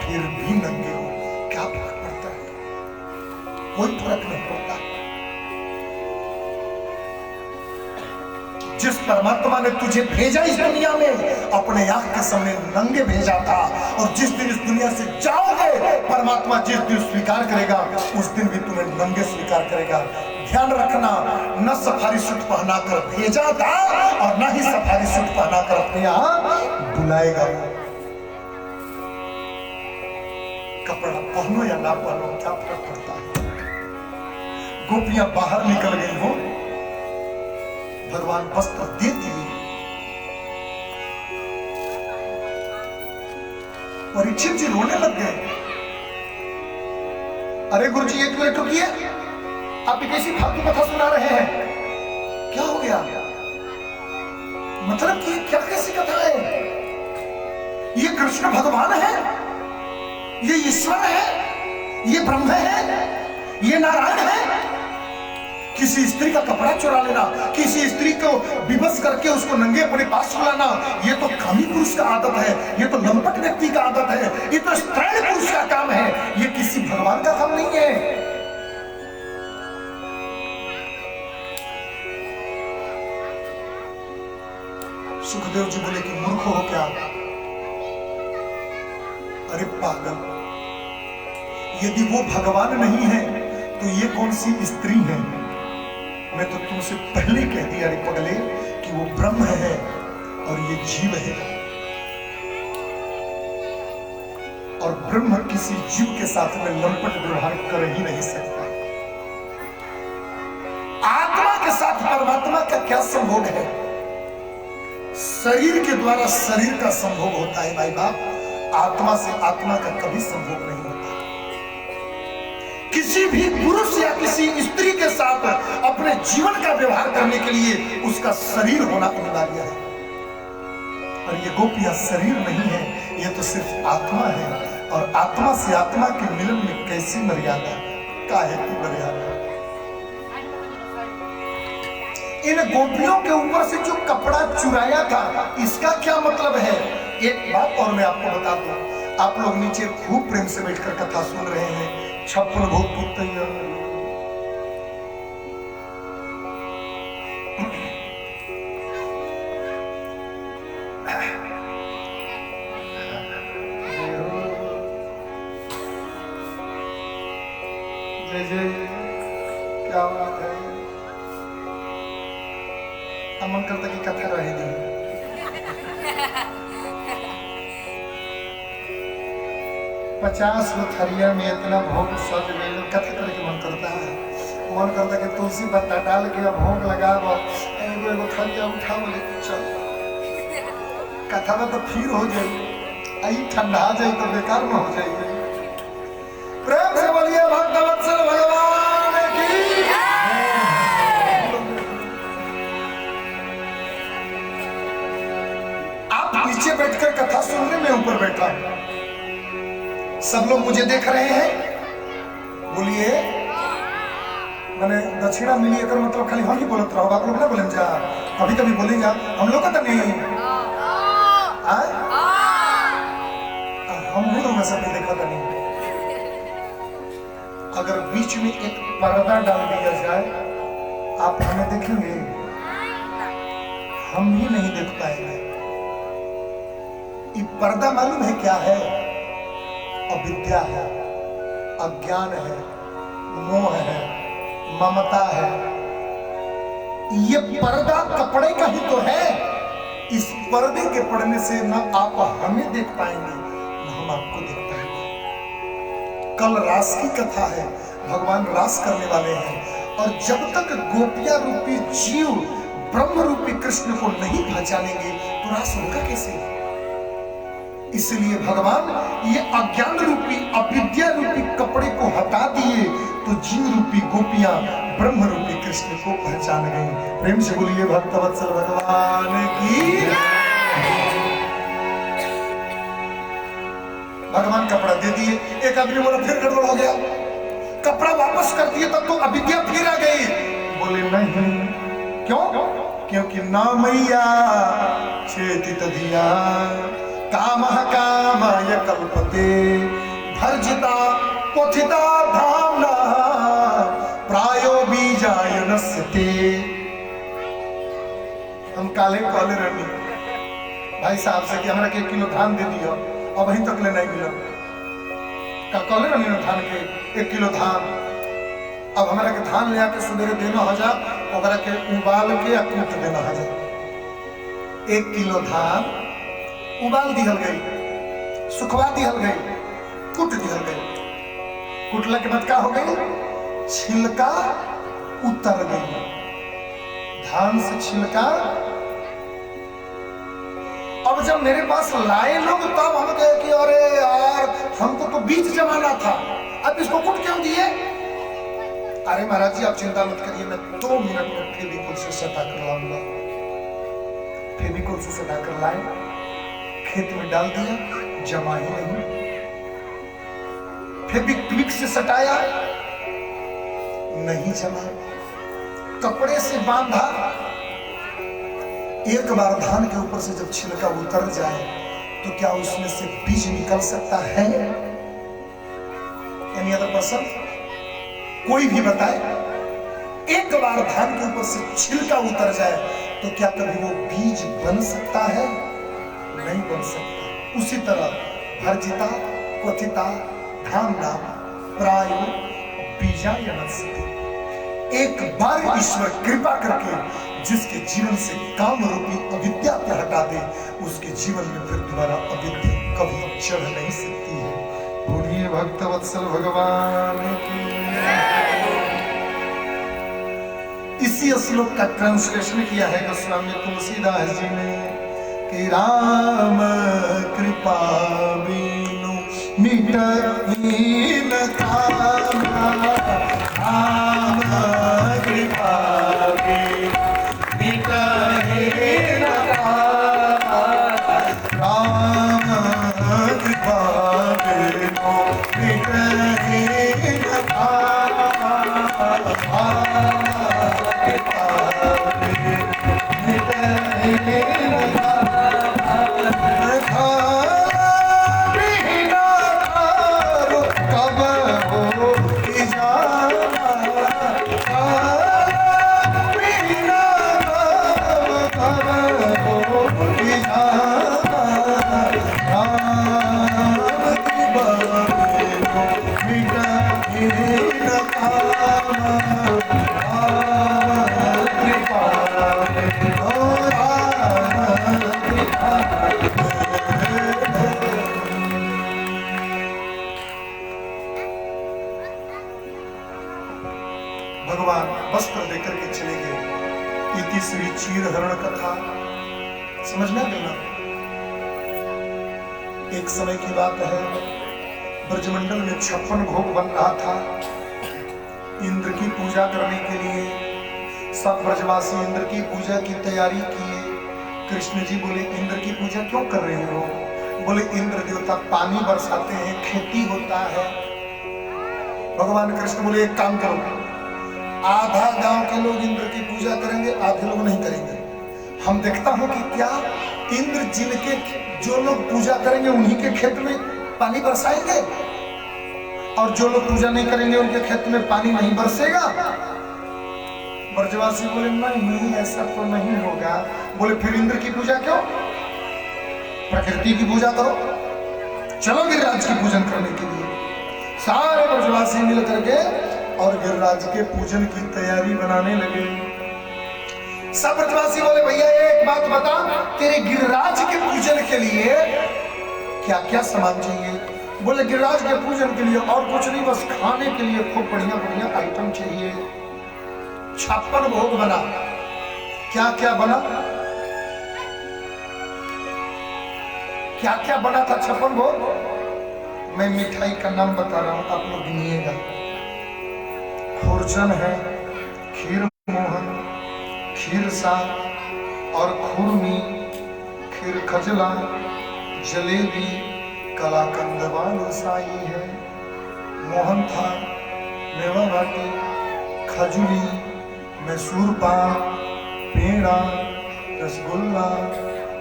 फिर भी नंगे हो। क्या फर्क पड़ता है? कोई फर्क नहीं पड़ता। जिस परमात्मा ने तुझे भेजा इस दुनिया में, अपने आंख के सामने नंगे भेजा था, और जिस दिन इस दुनिया से जाओगे, परमात्मा जिस दिन स्वीकार करेगा, उस दिन भी तुम्हें नंगे स्वीकार करेगा। ध्यान रखना, न सफारी सूट पहना कर भेजा था और न ही सफारी सूट पहना कर अपने यहां बुलाएगा। कपड़ा पहनो या ना पहनो, क्या फर्क पड़ता है? गोपियां बाहर निकल गई हो, भगवान वस्त्र दे दिए, परीक्षित जी रोने लग गए। अरे गुरु जी 1 मिनट रुकिए, आप कैसी फालतू कथा सुना रहे हैं? क्या हो गया? मतलब कि क्या कैसी कथा है? ये कृष्ण भगवान है, ये ईश्वर है, ये ब्रह्म है, ये नारायण है। किसी स्त्री का कपड़ा चुरा लेना, किसी स्त्री को विवश करके उसको नंगे अपने पास बुलाना, ये तो कामी पुरुष का आदत है, ये तो लंपट व्यक्ति का आदत है, ये तो स्त्रैण पुरुष का काम है, ये किसी भगवान का काम नहीं है। सुखदेव जी बोले कि मूर्ख हो क्या? अरे पागल, यदि वो भगवान नहीं है तो ये कौन सी स्त्री है? मैं तो तुमसे पहले कह दिया रे पगले कि वो ब्रह्म है और ये जीव है, और ब्रह्म किसी जीव के साथ में लंपट व्यवहार कर ही नहीं सकता। आत्मा के साथ परमात्मा का क्या संभोग है? शरीर के द्वारा शरीर का संभोग होता है भाई बाप, आत्मा से आत्मा का कभी संभोग नहीं होता। किसी भी पुरुष या किसी स्त्री के साथ अपने जीवन का व्यवहार करने के लिए उसका शरीर होना अनिवार्य है, और ये गोपियां शरीर नहीं है, ये तो सिर्फ आत्मा है, और आत्मा से आत्मा के मिलन में कैसी मर्यादा, काहे की मर्यादा। इन गोपियों के ऊपर से जो कपड़ा चुराया था, इसका क्या मतलब है? एक बात और मैं आपको बता दूं, आप लोग नीचे खूब प्रेम से बैठकर कथा सुन रहे हैं, 56 भोग की तैयारी। जय जय, क्या बात है। मन करता कि कथा रहेगी। 50 थरिया में इतना भोग सज गए, कथा करे के मन करता है। मन करता कि तुलसी पत्ता डाल के भोग लगाओ, एगो थरिया उठा बोले चल, कथा में तो फिर हो जाए, आई ठंडा जाए तो बेकार में हो जाएगी। प्रेम से बोलिए भक्तवत्सल भगवान की। आप नीचे बैठकर कथा सुन रहे, मैं ऊपर बैठा हूं, सब लोग मुझे देख रहे हैं। बोलिए, मैंने दक्षिणा मिली अगर मतलब खाली हम ही बोलते रहो, आप लोग ना बोलें जा, कभी कभी बोलेंगे हम लोग का तो नहीं, हम लोग में सब देखा था नहीं। अगर बीच में एक पर्दा डाल दिया जाए, आप हमें देखेंगे? हम भी नहीं देख पाएंगे। ये पर्दा मालूम है क्या है? अविद्या है, अज्ञान है, मोह है, ममता है। ये पर्दा कपड़े का ही तो है। इस पर्दे के पड़ने से ना आप हमें देख पाएंगे, ना हम आपको देख पाएंगे। कल रास की कथा है, भगवान रास करने वाले हैं, और जब तक गोपिया रूपी जीव ब्रह्म रूपी कृष्ण को नहीं पहचानेंगे तो रास होगा कैसे? इसलिए भगवान ये अज्ञान रूपी अविद्या रूपी कपड़े को हटा दिए, तो जीव रूपी गोपियां ब्रह्म रूपी कृष्ण को पहचान गई। प्रेम से बोलिए भक्तवत्सल भगवान की। भगवान कपड़ा दे दिए, एक आदमी बोला फिर गड़बड़ हो गया, कपड़ा वापस कर दिए तब तो अविद्या फिर आ गई। बोले नहीं, क्यों? क्योंकि ना मैया चेति तदिया कामः कामाय कल्पते भर्जिता क्वथिता धाम्ना प्रायो बीजाय नस्यते। हम काले कहले रहनी भाई साहब से कि हमरा के 1 किलो धान दे दियो, अब अभी तक ले नहीं मिला। कहले रहनी ना धान के 1 किलो धान, अब हमरा के धान ले आके सुबह देना हो जा, ओकरा के उबाल के या कूट देना हो जा। 1 किलो धान उबाल दिहल गई, सुखवा दिहल गई, कूट दिहल गई। कुटला के बाद क्या हो गई? छिलका उतर गई, धान से छिलका। अब जब मेरे पास लाए लोग तब हम कहे कि अरे यार हमको तो बीज जमाना था, अब इसको कूट क्यों दिए? अरे महाराज जी आप चिंता मत करिए, मैं 2 मिनट में फेविकोल से सटा कर लाऊंगा। फेविकोल से सटा कर लाए, खेत में डाल दिया, जमा ही नहीं। फेविक्विक से सटाया, नहीं जमा। कपड़े से बांधा, एक बार धान के ऊपर से जब छिलका उतर जाए तो क्या उसमें से बीज निकल सकता है? एनी अदर पर्सन कोई भी बताए? एक बार धान के ऊपर से छिलका उतर जाए तो क्या कभी वो बीज बन सकता है? नहीं बन सकता। उसी तरह भर्जिता क्वथिता धामना प्रायो बीजायनस्ति। एक बार ईश्वर कृपा करके जिसके जीवन से काम रूपी अविद्या को हटा दे, उसके जीवन में फिर दोबारा अविद्या कभी चढ़ नहीं सकती है। बोलिए भक्त वत्सल भगवान की। इसी श्लोक का ट्रांसलेशन किया है गोस्वामी तुलसीदास जी ने कि राम कृपा बिनु मिटहि न कामा, राम कृपा बिनु मिटहि न कामा, राम कृपा बिनु मिटहि न कामा, राम कृपा बिनु मिटहि न कामा। भगवान वस्त्र देकर के चले गए। इति श्री चीर हरण कथा समझना देना। एक समय की बात है, ब्रजमंडल में 56 भोग बन रहा था। इंद्र की पूजा करने के लिए सब ब्रजवासी इंद्र की पूजा की तैयारी किए। कृष्ण जी बोले इंद्र की पूजा क्यों कर रहे हो? बोले इंद्र देवता पानी बरसाते हैं, खेती होता है। भगवान कृष्ण बोले एक काम करो, आधा गांव के लोग इंद्र की पूजा करेंगे, आधे लोग नहीं करेंगे। हम देखता हूं कि क्या इंद्र जिनके जो लोग पूजा करेंगे उन्हीं के खेत में पानी बरसाएंगे, और जो लोग पूजा नहीं करेंगे उनके खेत में पानी नहीं बरसेगा। ब्रजवासी बोले नहीं, ऐसा तो नहीं होगा। बोले फिर इंद्र की पूजा क्यों? प्रकृति की पूजा करो, चलो गिरिराज की पूजन करने के लिए। सारे ब्रजवासी मिल करके और गिरिराज के पूजन की तैयारी बनाने लगे। सब ब्रजवासी बोले भैया एक बात बता, तेरे गिरिराज के पूजन के लिए क्या क्या सामान चाहिए? बोले गिरिराज के पूजन के लिए और कुछ नहीं, बस खाने के लिए खूब बढ़िया बढ़िया आइटम चाहिए। 56 भोग बना। क्या क्या बना? क्या क्या बना था 56 भोग? मैं मिठाई का नाम बता रहा हूं, आप लोग गिनिएगा। खुरचन है, खीर मोहन, खीर सा और खुरमी, खीर खजला, जलेबी, कलाकंद बालूशाही है, मोहन था, मेवा बाटी, खजूरी, मैसूर पाक, पेड़ा, रसगुल्ला,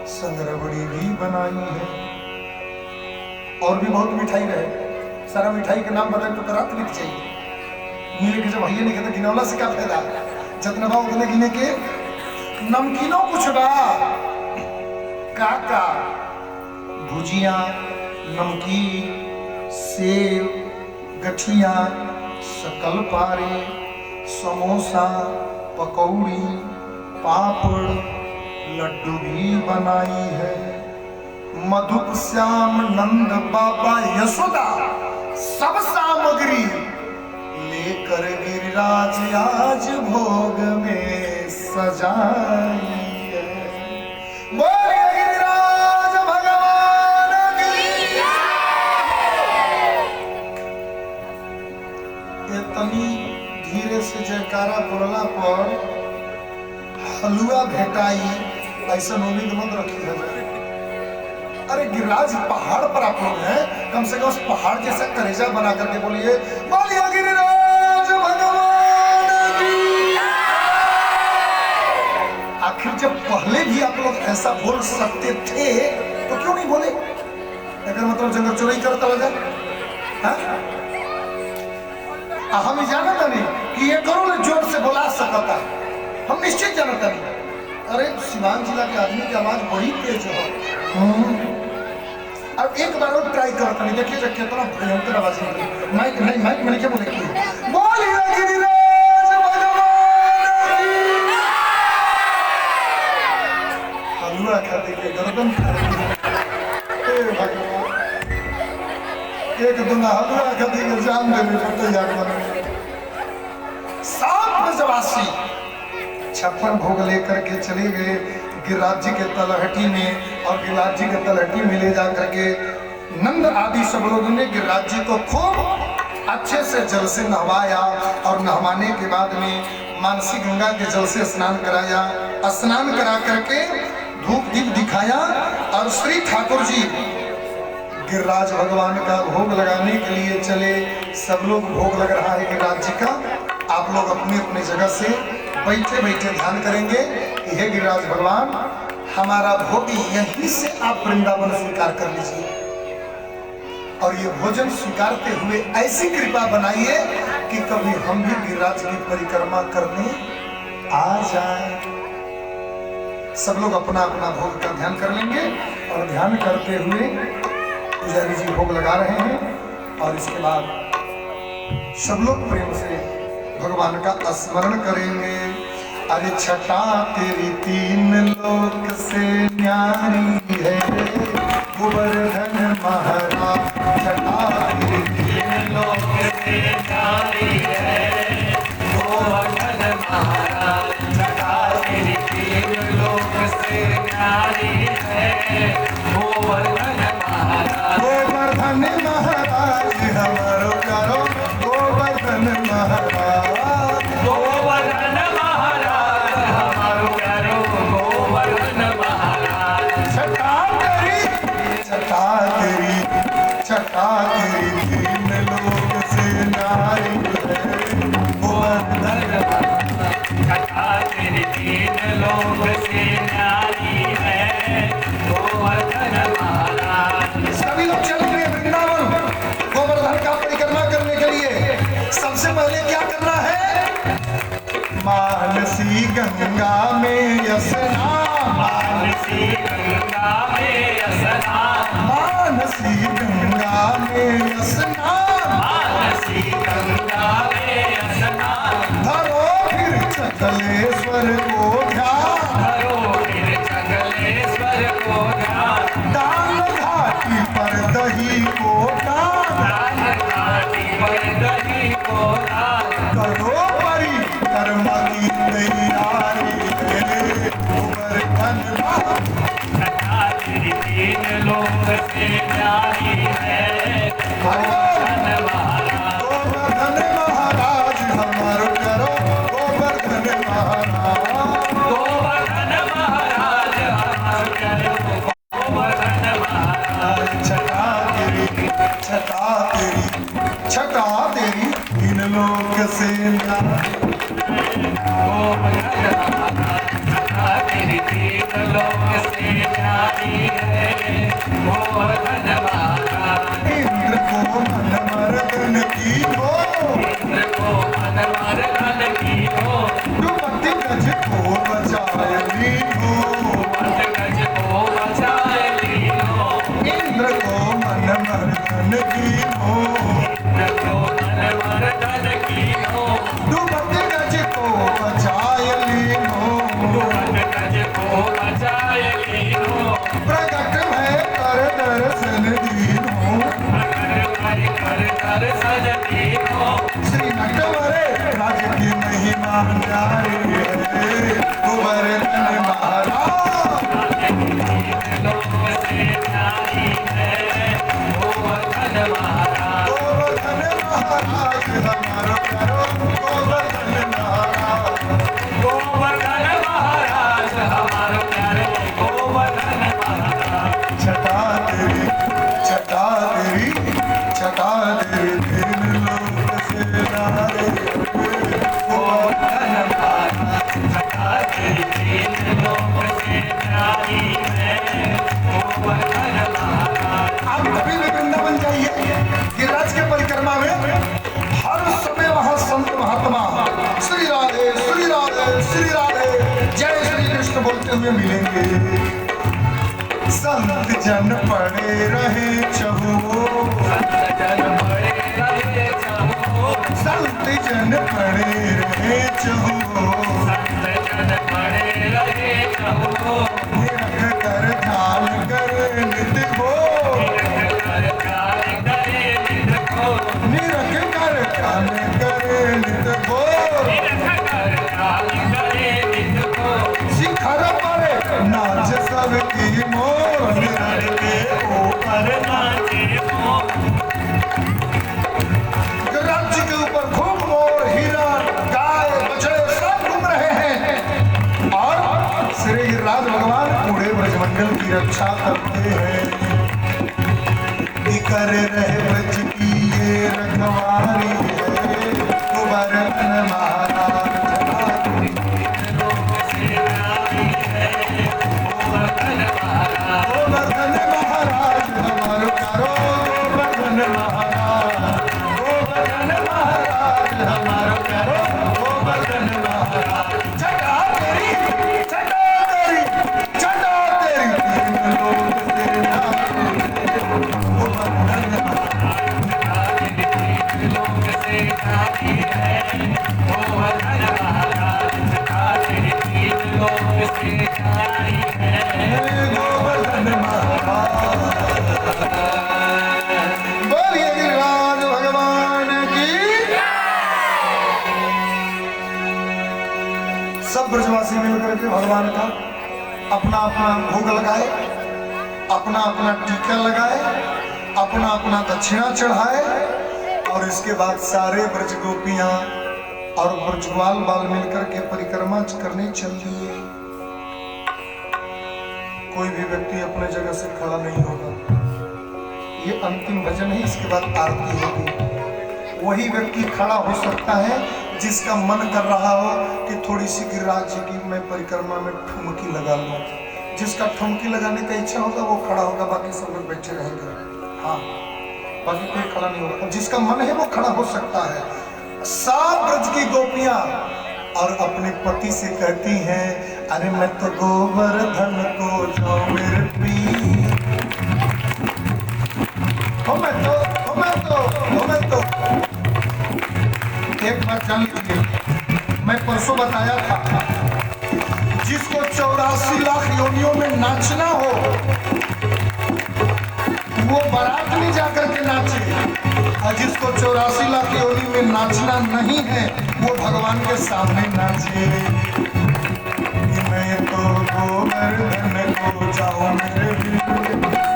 संगरबड़ी भी बनाई है। और भी बहुत मिठाई रहे। सारा मिठाई के नाम बताए तो रात बीत जाएगी। गिने के जब भैया नहीं कहते गिनौला से क्या फायदा? जितना बा उतने गिने के। नमकीनों कुछ बा काका, भुजिया, नमकीन, सेव, गठिया, शकलपारे, समोसा, पकौड़ी, पापड़, लड्डू भी बनाई है। मधुप श्याम नंद बाबा यशोदा सब सामग्री लेकर गिरिराज आज भोग में सजाई है। बोले गिरिराज भगवान की जय। इतनी धीरे से जयकारा बोलला पर हलवा भेटाई, ऐसा उम्मीद मत रखी है। अरे गिरिराज पहाड़ पर आप लोग हैं, कम से कम उस पहाड़ जैसा कलेजा बना करके बोलिए बोलिए गिरिराज भगवान की। आखिर जब पहले भी आप लोग ऐसा बोल सकते थे तो क्यों नहीं बोले? अगर मतलब जंगल चोरी करता लगा हम जानता नहीं कि ये करोड़ जोर से बोला सकता है, हम निश्चित जानता नहीं। अरे सिवान जिला के आदमी की आवाज बड़ी तेज है। अब एक बार और ट्राई करता नहीं, देखिए जब कितना भयंकर आवाज है। माइक नहीं, माइक मैंने क्या बोले कि बोलिए गिरिराज भगवान की। हलवा खाते के गर्दन ए भगवान, एक दुना हलवा खाते के जान देने पर तैयार बने। 7 बजवासी 56 भोग लेकर के चले गए गिरिराज जी के तलहटी में, और गिरिराज जी के तलहटी में ले जाकर के नंद आदि सब लोगों ने गिरिराज जी को खूब अच्छे से जल से नहवाया, और नहवाने के बाद में मानसी गंगा के जल से स्नान कराया। स्नान करा करके धूप दीप दिखाया, और श्री ठाकुर जी गिरिराज भगवान का भोग लगाने के लिए चले। सब लोग भोग लग रहा है गिरिराज जी का। आप लोग अपने अपने जगह से बैठे बैठे ध्यान करेंगे कि हे गिरिराज भगवान, हमारा भोग यहीं से आप वृंदावन स्वीकार कर लीजिए, और ये भोजन स्वीकारते हुए ऐसी कृपा बनाइए कि कभी हम भी गिरिराज की परिक्रमा करने आ जाए। सब लोग अपना अपना भोग का ध्यान कर लेंगे, और ध्यान करते हुए पुजारी जी भोग लगा रहे हैं, और इसके बाद सब लोग प्रेम से भगवान का स्मरण करेंगे। अरे छटा तेरी 3 लोक से न्यारी है, गोवर्धन महाराज। छटा तेरी 3 लोक से न्यारी है, गोवर्धन महाराज। छटा तेरी 3 लोक से न्यारी है, गोवर्धन महाराज। गोवर्धन महाराज हमारो प्यारो, गोवर्धन महाराज। गोवर्धन महाराज हमारो प्यारो, गोवर्धन महाराज। छटा तेरी 3 लोक से नारी है, गोवर्धन महाराज। छटा तेरी 3 लोक से नारी है, गोवर्धन महाराज। सभी लोग चल रहे हैं वृंदावन गोवर्धन का परिक्रमा करने के लिए। सबसे पहले क्या करना है? मानसी गंगा में स्नान, मानसी गंगा में स्नान, मानसी गंगा में स्नान, मानसी गंगा में स्नान। धरो फिर चकलेश्वर को ध्यान, धरो फिर चकलेश्वर को ध्यान। दान घाटी पर दही को दान, दान घाटी पर दही को दान। करो परिक्रमा की तैयारी है, गोवर्धन महाराज। तेरी 3 लोक से न्यारी है, गोवर्धन महाराज। गोवर्धन महाराज हमारो करो, गोवर्धन महाराज। गोवर्धन महाराज हमारो करो, गोवर्धन महाराज। छटा तेरी 3 लोक से न्यारी, गोवर्धन महाराज। तेरी 3 लोक से न्यारी है, गोवर्धन महाराज। इंद्र को मन मर्दन की हो, इंद्र को मन मर्दन की हो। दुपट्टी गज को बचाए ली हो, दुपट्टी गज को बचाए ली हो। इंद्र को मन मर्दन की हो, इंद्र को मन मर्दन की हो। दुपट्टी गज को बचाए ली हो, दुपट्टी गज को बचाए ली हो। प्रकट है कर दर्शन दीनो, कर दर्शन दीनो। श्री नटवरे राज की महिमा न्यारी है, गोवर्धन महाराज। 3 लोक से न्यारी है, गोवर्धन महाराज। गोवर्धन महाराज हमारो प्यारो, गोवर्धन महाराज। गोवर्धन महाराज हमारो प्यारो, गोवर्धन महाराज। छटा तेरी 3 लोक से नारी है, गोवर्धन महाराज। छटा तेरी 3 लोक से नारी है, गोवर्धन महाराज। आप कभी भी वृंदावन जाइए गिरिराज के परिक्रमा में, हर समय वहां संत महात्मा श्री राधे श्री राधे श्री राधे, जय श्री कृष्ण से बोलते हुए मिलेंगे। संत जन पड़े रहे चहो, संत जन पड़े रहे चहो, निरख कर ध्यान कर नित को, निरख कर ध्यान कर नित को, शिखर पर नाच सबकी मोर, निरख के ऊपर नाचे मोर, गरज के ऊपर खूब मोर, हिरण, गाय, बछड़े सब घूम रहे हैं और श्री गिरिराज भगवान पूरे ब्रजमंडल की रक्षा करते हैं। कर रहे ब्रज की ये रखवारी है, गोवर्धन महाराज गोवर्धन महाराज हमारो करो, गोवर्धन महाराज, गोवर्धन महाराज हमारो करो, गोवर्धन महाराज। छटा तेरी, छटा तेरी, छटा तेरी, तीन लोग तेरे नाम, गोवर्धन गोवर्धन महाराज। बोलिए गिरिराज भगवान की। सब ब्रजवासी मिलकर के भगवान का अपना अपना भोग लगाए, अपना अपना टीका लगाए, अपना अपना दक्षिणा चढ़ाए और इसके बाद सारे ब्रज गोपियां और ब्रजवाल बाल मिलकर के परिक्रमा करने चल दिए। कोई भी व्यक्ति अपने जगह से खड़ा नहीं होगा। ये अंतिम भजन है, इसके बाद आरती होगी। वही व्यक्ति खड़ा हो सकता है जिसका मन कर रहा हो कि थोड़ी सी गिरिराज जी की मैं परिक्रमा में ठुमकी लगा लूं। जिसका ठुमकी लगाने का इच्छा होगा वो खड़ा होगा, बाकी सब लोग बैठे रहेंगे। हाँ, बाकी कोई खड़ा नहीं होगा। जिसका मन है वो खड़ा हो सकता है। सात ब्रज की गोपियां और अपने पति से कहती हैं, अरे मैं तो गोवर्धन को जाऊं मेरे पीर, मैं तो एक बात जान लीजिए, मैं परसों बताया था जिसको 84 लाख योनियों में नाचना हो वो बारात में जाकर के नाचे, और जिसको 84 लाख योनि में नाचना नहीं है वो भगवान के सामने नाचे। मैं तो गोवर्धन को जाऊं मेरे वीर,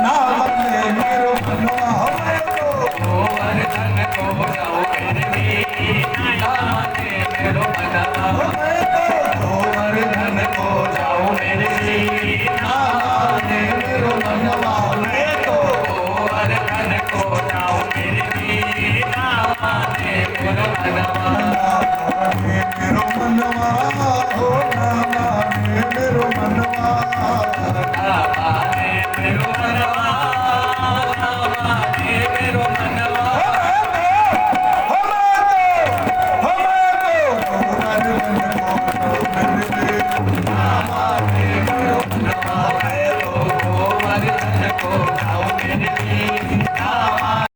नाम ले मेरो मनवा, मैं तो गोवर्धन को जाऊं मेरे वीर, नाम ले मेरो मनवा, मैं तो गोवर्धन को जाऊं मेरे वीर, नाम ले मेरो मनवा, मैं तो गोवर्धन को जाऊं मेरे वीर, नाम ले मेरो मनवा, नाम ले मेरो मनवा, हो नाम ले मेरो मनवा, नाम ले मेरो मनवा, नाम ले मेरो मनवा, गोवर्धन को जाऊं मेरे वीर,